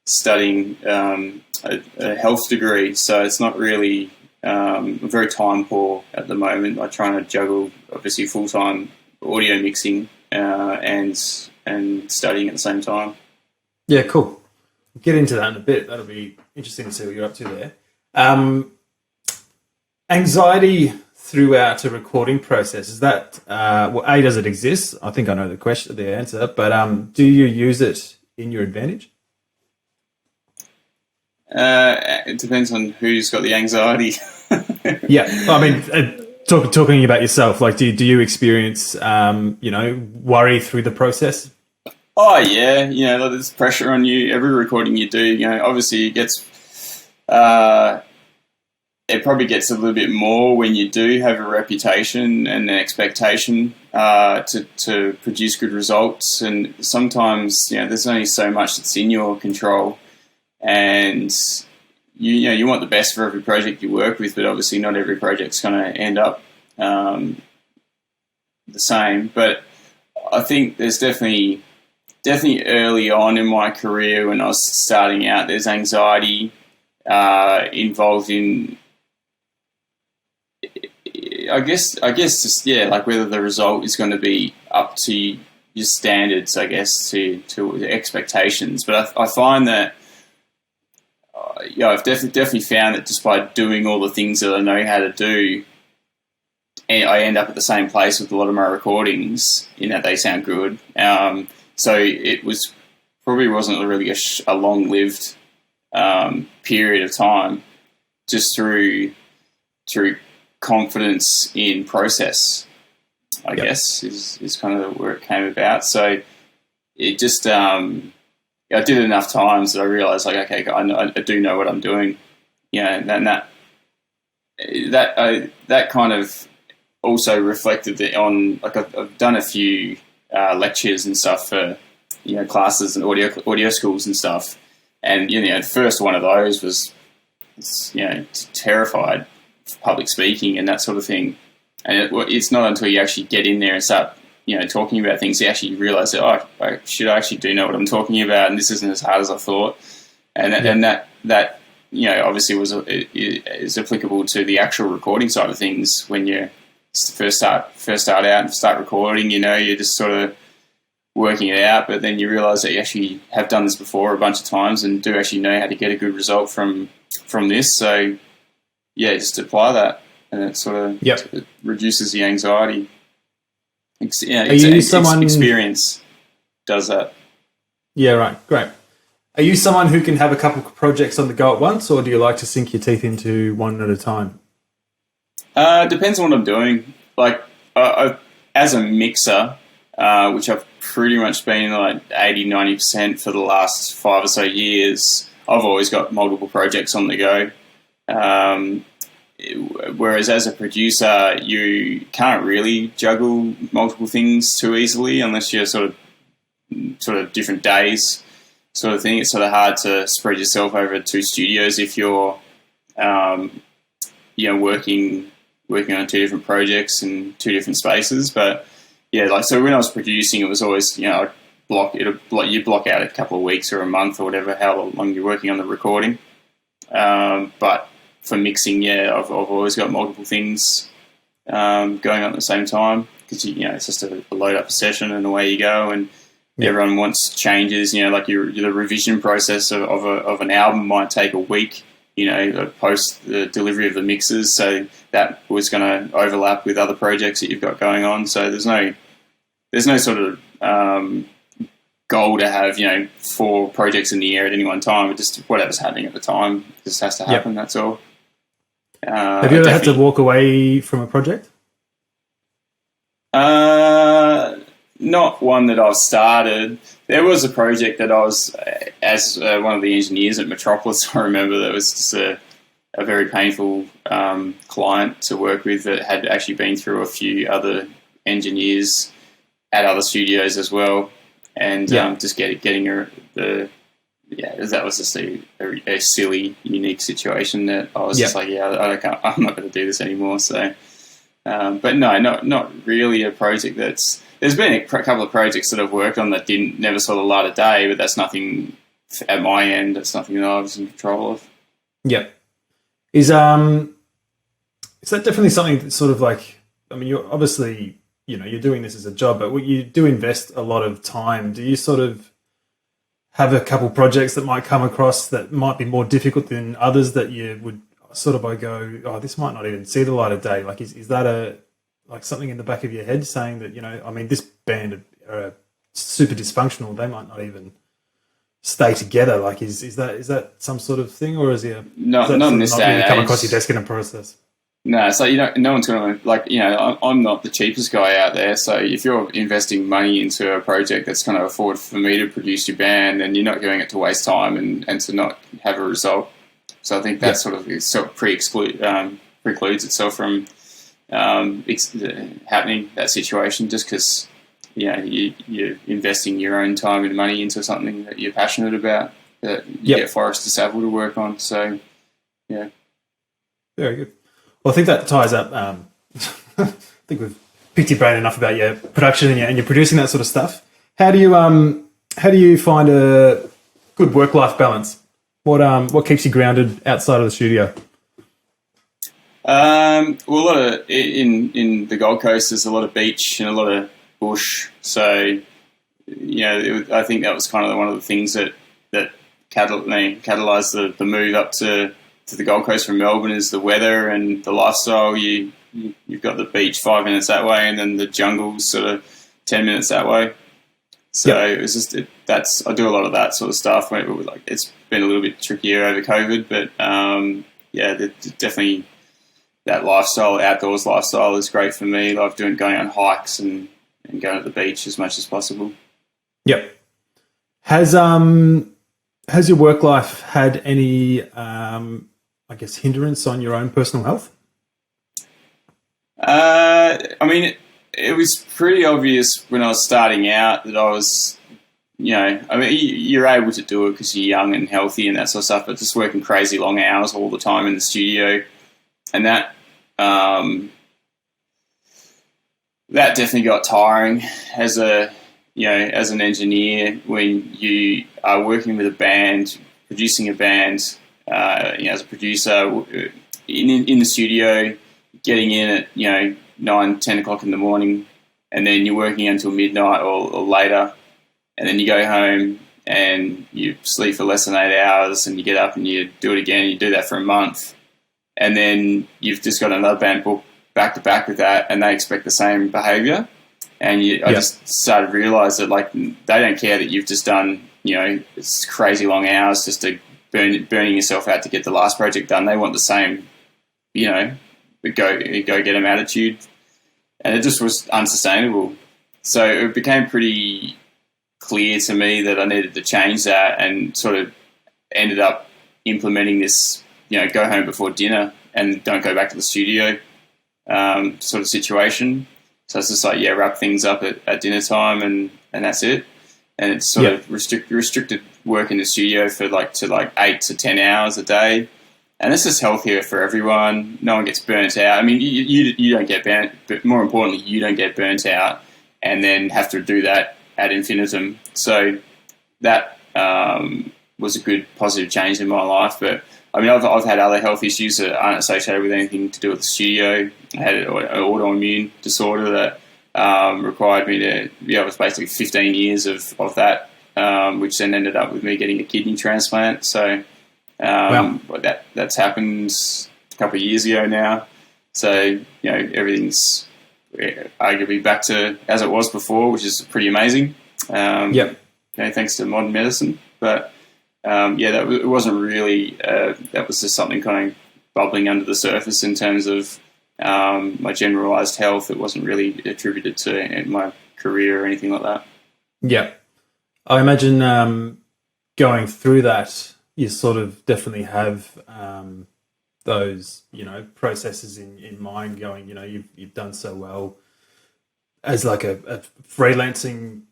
studying a health degree, so it's not really very time poor at the moment. I'm trying to juggle obviously full-time audio mixing and studying at the same time. Yeah, cool. We'll get into that in a bit. That'll be interesting to see what you're up to there. Anxiety throughout a recording process? Is that well, A, does it exist? I think I know the answer, but do you use it in your advantage? It depends on who's got the anxiety. Yeah, I mean, talking about yourself, like, do you experience, worry through the process? Oh yeah, there's pressure on you. Every recording you do, obviously it gets, it probably gets a little bit more when you do have a reputation and an expectation to produce good results. And sometimes, there's only so much that's in your control. And you want the best for every project you work with, but obviously not every project's going to end up the same. But I think there's definitely early on in my career when I was starting out, there's anxiety involved in, I guess just like whether the result is going to be up to your standards, I guess, to expectations. But I find that. I've definitely found that just by doing all the things that I know how to do, I end up at the same place with a lot of my recordings in that they sound good. So it wasn't really a long-lived period of time, just through confidence in process, I guess, is kind of where it came about. So it just... I did it enough times that I realised, like, okay, I do know what I'm doing, and that kind of also reflected on, like, I've done a few lectures and stuff for, classes and audio schools and stuff, and the first one of those was, terrified of public speaking and that sort of thing, and it's not until you actually get in there and start talking about things, you actually realise that, I actually do know what I'm talking about, and this isn't as hard as I thought. And that obviously is applicable to the actual recording side of things. When you first start out and start recording, you're just sort of working it out, but then you realise that you actually have done this before a bunch of times and do actually know how to get a good result from this. So just apply that, and it sort of it reduces the anxiety. Experience does that. Yeah, right. Great. Are you someone who can have a couple of projects on the go at once, or do you like to sink your teeth into one at a time? Depends on what I'm doing. Like, as a mixer, which I've pretty much been like 80-90% for the last 5 or so years, I've always got multiple projects on the go. Whereas as a producer, you can't really juggle multiple things too easily unless you're sort of different days sort of thing. It's sort of hard to spread yourself over 2 studios if you're, working on 2 different projects in 2 different spaces. But so when I was producing, it was always, you block out a couple of weeks or a month or whatever, how long you're working on the recording. But for mixing, I've always got multiple things going on at the same time, because it's just a load up a session and away you go, and everyone wants changes. Like the revision process of an album might take a week. Post the delivery of the mixes, so that was going to overlap with other projects that you've got going on. So there's no sort of goal to have 4 projects in the air at any one time. It just whatever's happening at the time just has to happen. That's all. Have you ever had to walk away from a project? Not one that I've started. There was a project that I was, as one of the engineers at Metropolis, I remember that was just a very painful client to work with that had actually been through a few other engineers at other studios as well. And just getting that was just a silly, unique situation that I was just like, I'm not going to do this anymore. So, but no, not really a project that's. There's been a couple of projects that I've worked on that never saw the light of day, but that's nothing at my end. That's nothing that I was in control of. Yeah, is that definitely something that's sort of like? I mean, you're obviously you're doing this as a job, but you do invest a lot of time. Do you sort of have a couple projects that might come across that might be more difficult than others that you would sort of I go, oh, this might not even see the light of day? Like, is that something in the back of your head saying that, I mean, this band are super dysfunctional. They might not even stay together. Like, is that some sort of thing, or is it not in this day and age? Come across your desk in a process? No, so no one's going to I'm not the cheapest guy out there. So if you're investing money into a project that's going to afford for me to produce your band, then you're not doing it to waste time and to not have a result. So I think that sort of precludes itself from happening, that situation, just because you're investing your own time and money into something that you're passionate about, that you get Forrester Savell to work on. So yeah, very good. Well, I think that ties up. I think we've picked your brain enough about your production and your producing that sort of stuff. How do you find a good work-life balance? What keeps you grounded outside of the studio? Well, a lot of in the Gold Coast, there's a lot of beach and a lot of bush. So I think that was kind of one of the things that catalysed the move up to the Gold Coast from Melbourne, is the weather and the lifestyle. You've got the beach 5 minutes that way, and then the jungle's sort of 10 minutes that way. So it was just I do a lot of that sort of stuff. It's been a little bit trickier over COVID, but definitely that lifestyle, outdoors lifestyle, is great for me. I love going on hikes and going to the beach as much as possible. Yep. Has your work life had any hindrance on your own personal health? I mean, it was pretty obvious when I was starting out that I was, you're able to do it because you're young and healthy and that sort of stuff, but just working crazy long hours all the time in the studio, and that definitely got tiring as an engineer when you are working with a band, producing a band, as a producer in the studio, getting in at 9, 10 o'clock in the morning, and then you're working until midnight or later, and then you go home and you sleep for less than 8 hours, and you get up and you do it again. You do that for a month, and then you've just got another band booked back to back with that, and they expect the same behaviour. And I just started to realise that they don't care that you've just done it's crazy long hours just to burning yourself out to get the last project done. They want the same, go get them attitude, and it just was unsustainable. So it became pretty clear to me that I needed to change that, and sort of ended up implementing this, go home before dinner and don't go back to the studio sort of situation. So it's just wrap things up at dinner time and that's it. And it's sort of restricted work in the studio for 8 to 10 hours a day. And it's just healthier for everyone. No one gets burnt out. I mean, you don't get burnt, but more importantly, you don't get burnt out and then have to do that ad infinitum. So that was a good positive change in my life. But I mean, I've had other health issues that aren't associated with anything to do with the studio. I had an autoimmune disorder that required me to, it was basically 15 years of that, which then ended up with me getting a kidney transplant. So that's happened a couple of years ago now. So, everything's arguably back to as it was before, which is pretty amazing. Thanks to modern medicine. But it wasn't really, that was just something kind of bubbling under the surface in terms of my generalised health. It wasn't really attributed to my career or anything like that. Yeah. I imagine going through that, you sort of definitely have those, processes in mind going, you've done so well as like a freelancing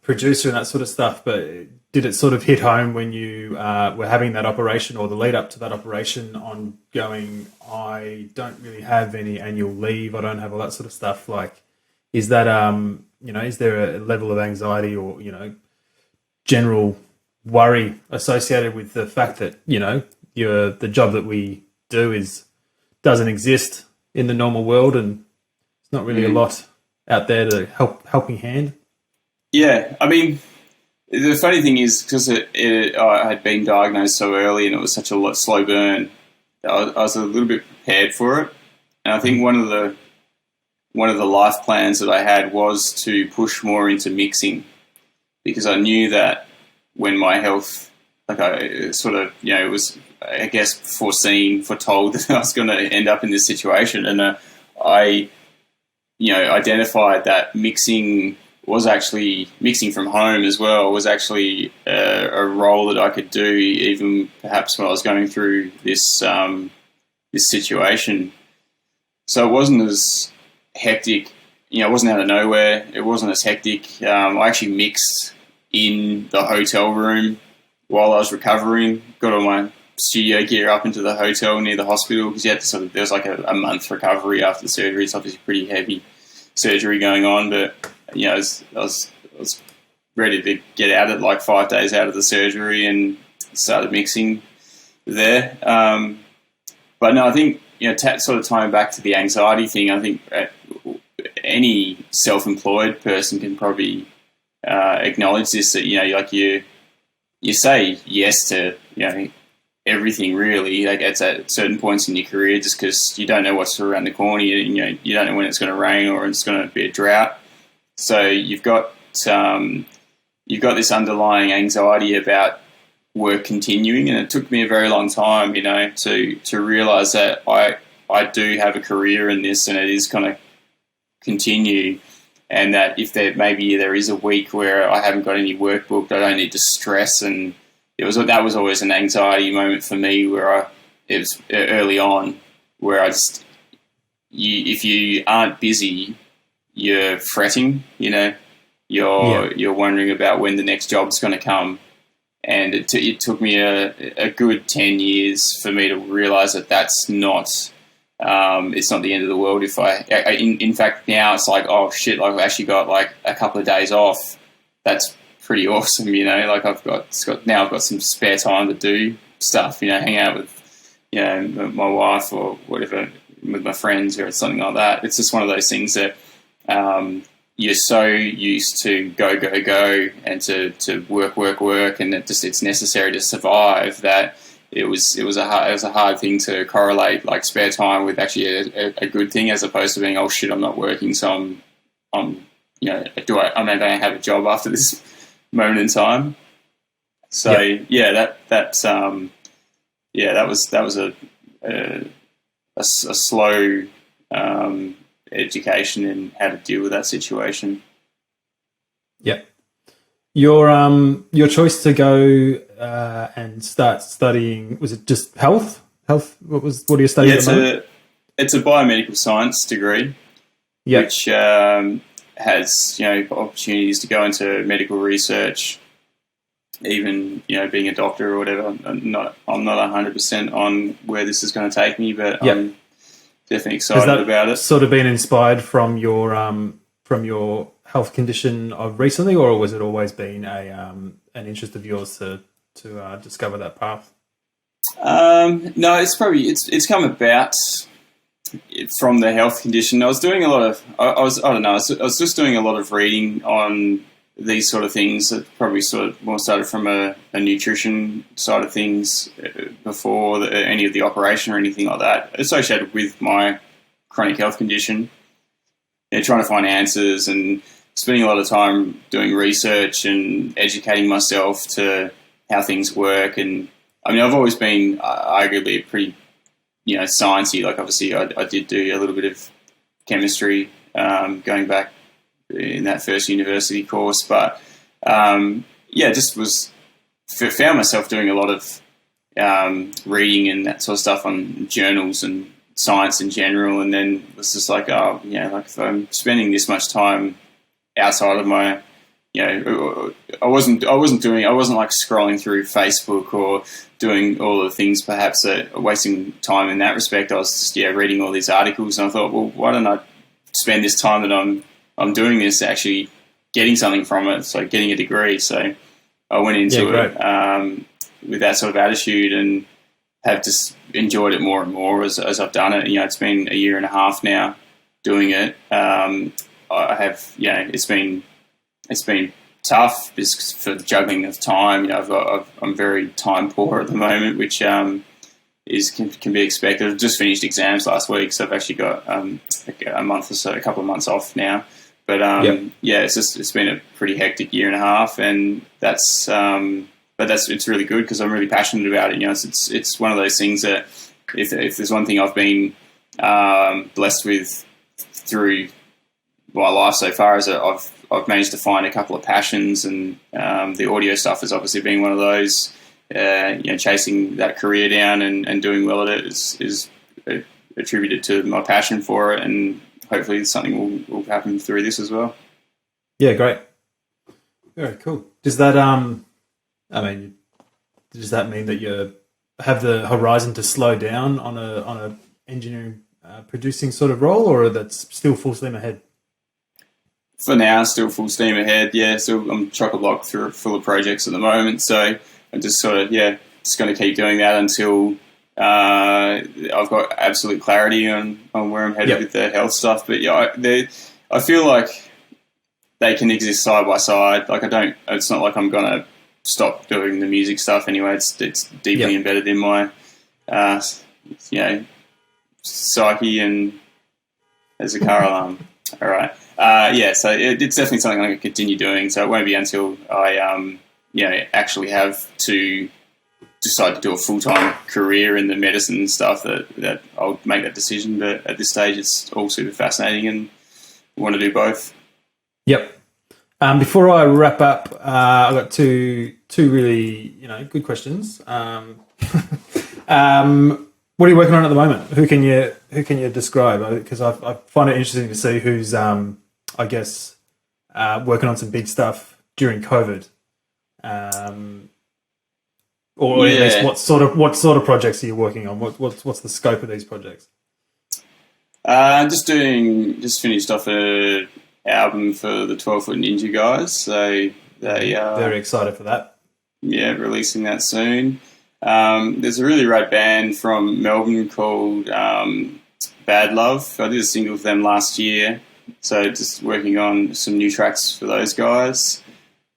producer and that sort of stuff, but did it sort of hit home when you were having that operation or the lead up to that operation on going, I don't really have any annual leave, I don't have all that sort of stuff? Like, is that, is there a level of anxiety or, general worry associated with the fact that, the job that we do doesn't exist in the normal world and it's not really a lot out there to helping hand? Yeah, I mean, the funny thing is because I had been diagnosed so early and it was such a slow burn, I was a little bit prepared for it. And I think one of the life plans that I had was to push more into mixing, because I knew that when my health, like I sort of, it was, I guess, foretold that I was going to end up in this situation. And I identified that mixing from home as well was actually a role that I could do, even perhaps when I was going through this this situation. So it wasn't as hectic, it wasn't out of nowhere. It wasn't as hectic. I actually mixed in the hotel room while I was recovering. Got all my studio gear up into the hotel near the hospital, because you had to there was like a month recovery after the surgery. It's obviously pretty heavy surgery going on, but I was ready to get out at like 5 days out of the surgery and started mixing there. But no, I think sort of tying back to the anxiety thing, I think any self-employed person can probably acknowledge this, that like you say yes to everything really, like at certain points in your career, just because you don't know what's around the corner. You don't know when it's going to rain or it's going to be a drought. So you've got this underlying anxiety about work continuing, and it took me a very long time, to realise that I do have a career in this, and it is going to continue, and that if there is a week where I haven't got any work booked, I don't need to stress. And that was always an anxiety moment for me, where it was early on, where if you aren't busy, you're fretting, you're wondering about when the next job's going to come. And it took me a good 10 years for me to realise that that's not, it's not the end of the world. If in fact, now it's like, oh shit, I've actually got like a couple of days off. That's pretty awesome, like I've got some spare time to do stuff, hang out with, my wife or whatever, with my friends or something like that. It's just one of those things that, you're so used to go, and to work, and it's necessary to survive, that it was a hard thing to correlate like spare time with actually a good thing, as opposed to being, oh shit, I'm not working, so I'm going to have a job after this moment in time. So that was a slow education in how to deal with that situation. Yeah. Your choice to go and start studying, was it just health? What are you studying at the moment? It's a biomedical science degree, which has opportunities to go into medical research, even being a doctor or whatever. I'm not 100% on where this is going to take me, but I'm definitely excited about it. Sort of been inspired from your health condition of recently, or was it always been an interest of yours to discover that path? No, it's come about from the health condition. I was doing a lot of I was just doing a lot of reading on these sort of things that probably sort of more started from a nutrition side of things before any of the operation or anything like that associated with my chronic health condition. Trying to find answers and spending a lot of time doing research and educating myself to how things work. And I mean, I've always been arguably pretty, sciencey. Like obviously I did do a little bit of chemistry going back in that first university course, but just found myself doing a lot of reading and that sort of stuff on journals and science in general, and then was just like, if I'm spending this much time outside of my, I wasn't like scrolling through Facebook or doing all the things perhaps that are wasting time in that respect. I was just reading all these articles, and I thought, well, why don't I spend this time that I'm doing this actually getting something from it, so getting a degree. So I went into it with that sort of attitude, and have just enjoyed it more and more as I've done it. It's been a year and a half now doing it. I have, it's been tough just for juggling of time. I'm very time poor at the moment, which can be expected. I've just finished exams last week, so I've actually got a month or so, a couple of months off now. But it's been a pretty hectic year and a half, and it's really good because I'm really passionate about it. You know, it's one of those things that if there's one thing I've been blessed with through my life so far is that I've managed to find a couple of passions, and the audio stuff has obviously been one of those. Chasing that career down and doing well at it is attributed to my passion for it, and hopefully something will happen through this as well. Yeah, great. Very cool. Does that does that mean that you have the horizon to slow down on a engineering producing sort of role, or that's still full steam ahead? For now, still full steam ahead. Yeah, so I'm chock-a-block full of projects at the moment, so I'm just sort of just going to keep doing that until I've got absolute clarity on where I'm headed with the health stuff. But I feel like they can exist side by side. Like it's not like I'm going to stop doing the music stuff anyway. It's deeply embedded in my psyche, and there's a car alarm. All right. So it's definitely something I'm going to continue doing. So it won't be until I actually have to decide to do a full-time career in the medicine stuff that I'll make that decision. But at this stage, it's all super fascinating and I want to do both. Yep. Before I wrap up, I've got two really good questions. What are you working on at the moment? Who can you describe? Because I find it interesting to see who's working on some big stuff during COVID. Or at least what sort of projects are you working on? What's the scope of these projects? Just finished off a album for the 12-foot Ninja guys. So they very excited for that. Yeah, releasing that soon. There's a really rad band from Melbourne called Bad Love. I did a single for them last year, so just working on some new tracks for those guys.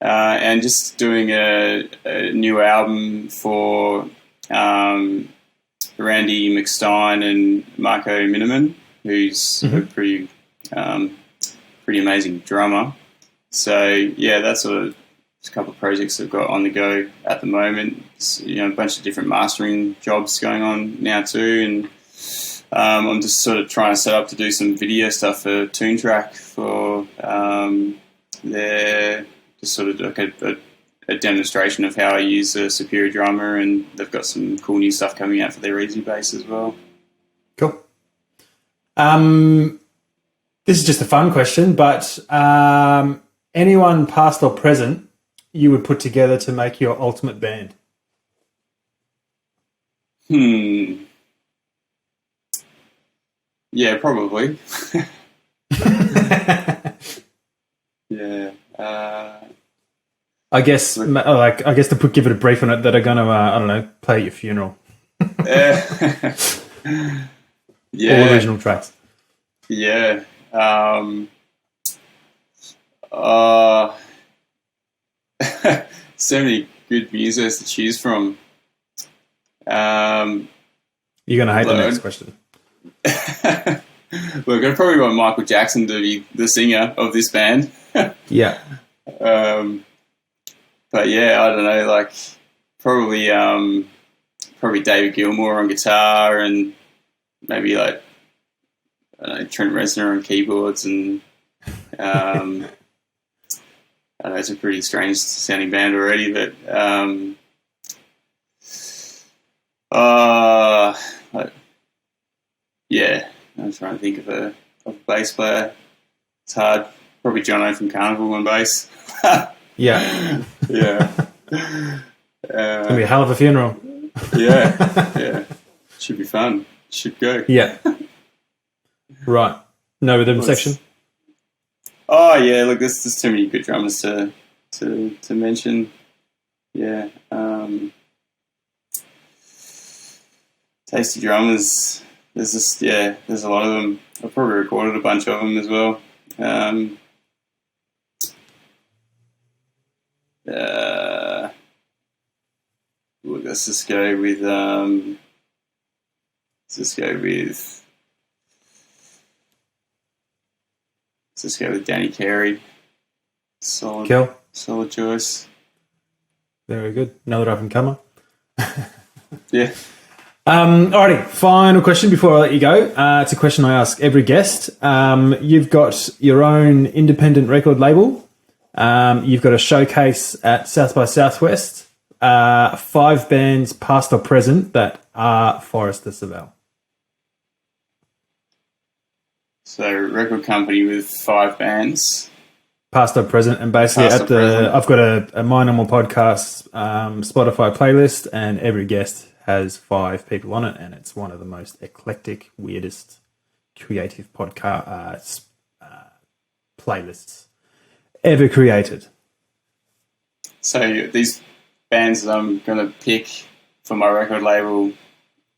And just doing a new album for Randy McStein and Marco Miniman, who's a pretty amazing drummer. So that's sort of a couple of projects I've got on the go at the moment. It's, a bunch of different mastering jobs going on now too, and I'm just sort of trying to set up to do some video stuff for Toon Track for their just sort of like a demonstration of how I use a Superior drummer, and they've got some cool new stuff coming out for their Easy Bass as well. Cool. This is just a fun question, but anyone past or present you would put together to make your ultimate band? Yeah, probably. Yeah. I guess to give it a brief on it, that are going to play at your funeral. Yeah. All original tracks. Yeah. So many good musos to choose from. You're going to hate the next question. Look, I'd probably want Michael Jackson to be the singer of this band. Yeah. But yeah, I don't know, like probably David Gilmour on guitar, and maybe like Trent Reznor on keyboards, and I know it's a pretty strange sounding band already, but I'm trying to think of a bass player. It's hard. Probably Jono from Karnivool on bass. Yeah. Yeah. It's going to be a hell of a funeral. Yeah. Should be fun. Should go. Yeah. Right. No rhythm section? Oh, yeah. Look, there's too many good drummers to mention. Yeah. Tasty drummers. There's a lot of them. I've probably recorded a bunch of them as well. Let's just go with Let's just go with Danny Carey. Solid choice. Very good. Another up and comer. Yeah. Alrighty, final question before I let you go. It's a question I ask every guest. You've got your own independent record label. You've got a showcase at South by Southwest. 5 bands, past or present, that are Forrester Savell. So, record company with 5 bands. Past or present, and basically I've got a My Normal Podcast Spotify playlist, and every guest has 5 people on it, and it's one of the most eclectic, weirdest, creative podcast playlists ever created. So these bands that I'm going to pick for my record label,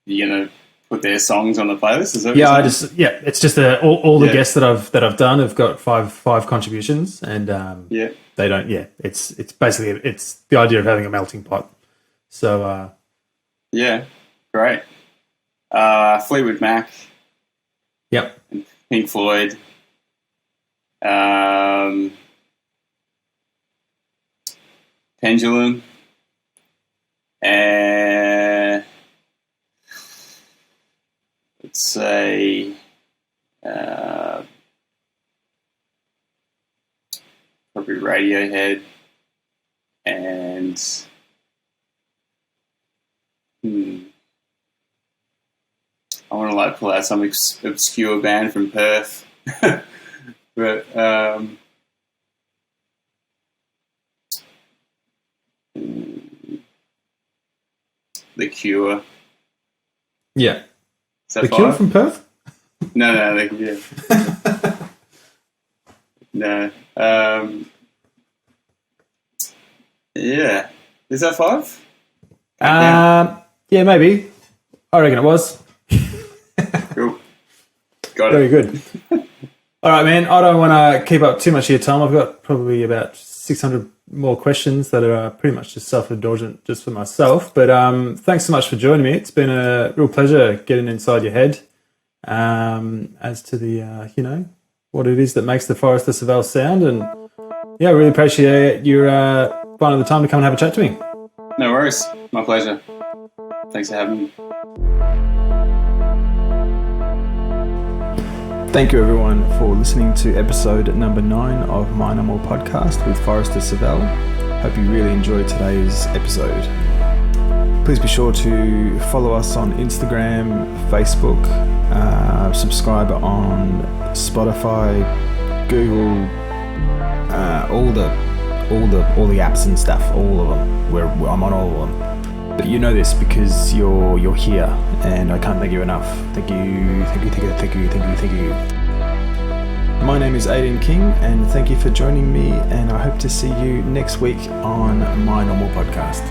you're going to put their songs on the playlist? Is that what it's just all the guests that I've done have got five contributions, and they don't. Yeah, it's basically it's the idea of having a melting pot. So yeah, great. Fleetwood Mac. Yep. Pink Floyd. Pendulum. And let's say probably Radiohead and I want to pull out some obscure band from Perth, but The Cure. Yeah. Is that The Cure from Perth? No, no. Yeah. Is that 5? Yeah, maybe. I reckon it was. Cool. Got Very it. good. All right, man. I don't want to keep up too much of your time. I've got probably about 600 more questions that are pretty much just self-indulgent just for myself. But thanks so much for joining me. It's been a real pleasure getting inside your head as to the, what it is that makes the Forrester Savell sound. And, yeah, I really appreciate your finding the time to come and have a chat to me. No worries. My pleasure. Thanks for having me. Thank you everyone for listening to episode number 9 of My Normal Podcast with Forrester Savell. Hope you really enjoyed today's episode. Please be sure to follow us on Instagram, Facebook, subscribe on Spotify, Google, all the apps and stuff, all of them. I'm on all of them. But you know this because you're here, and I can't thank you enough. Thank you. My name is Aiden King, and thank you for joining me, and I hope to see you next week on My Normal Podcast.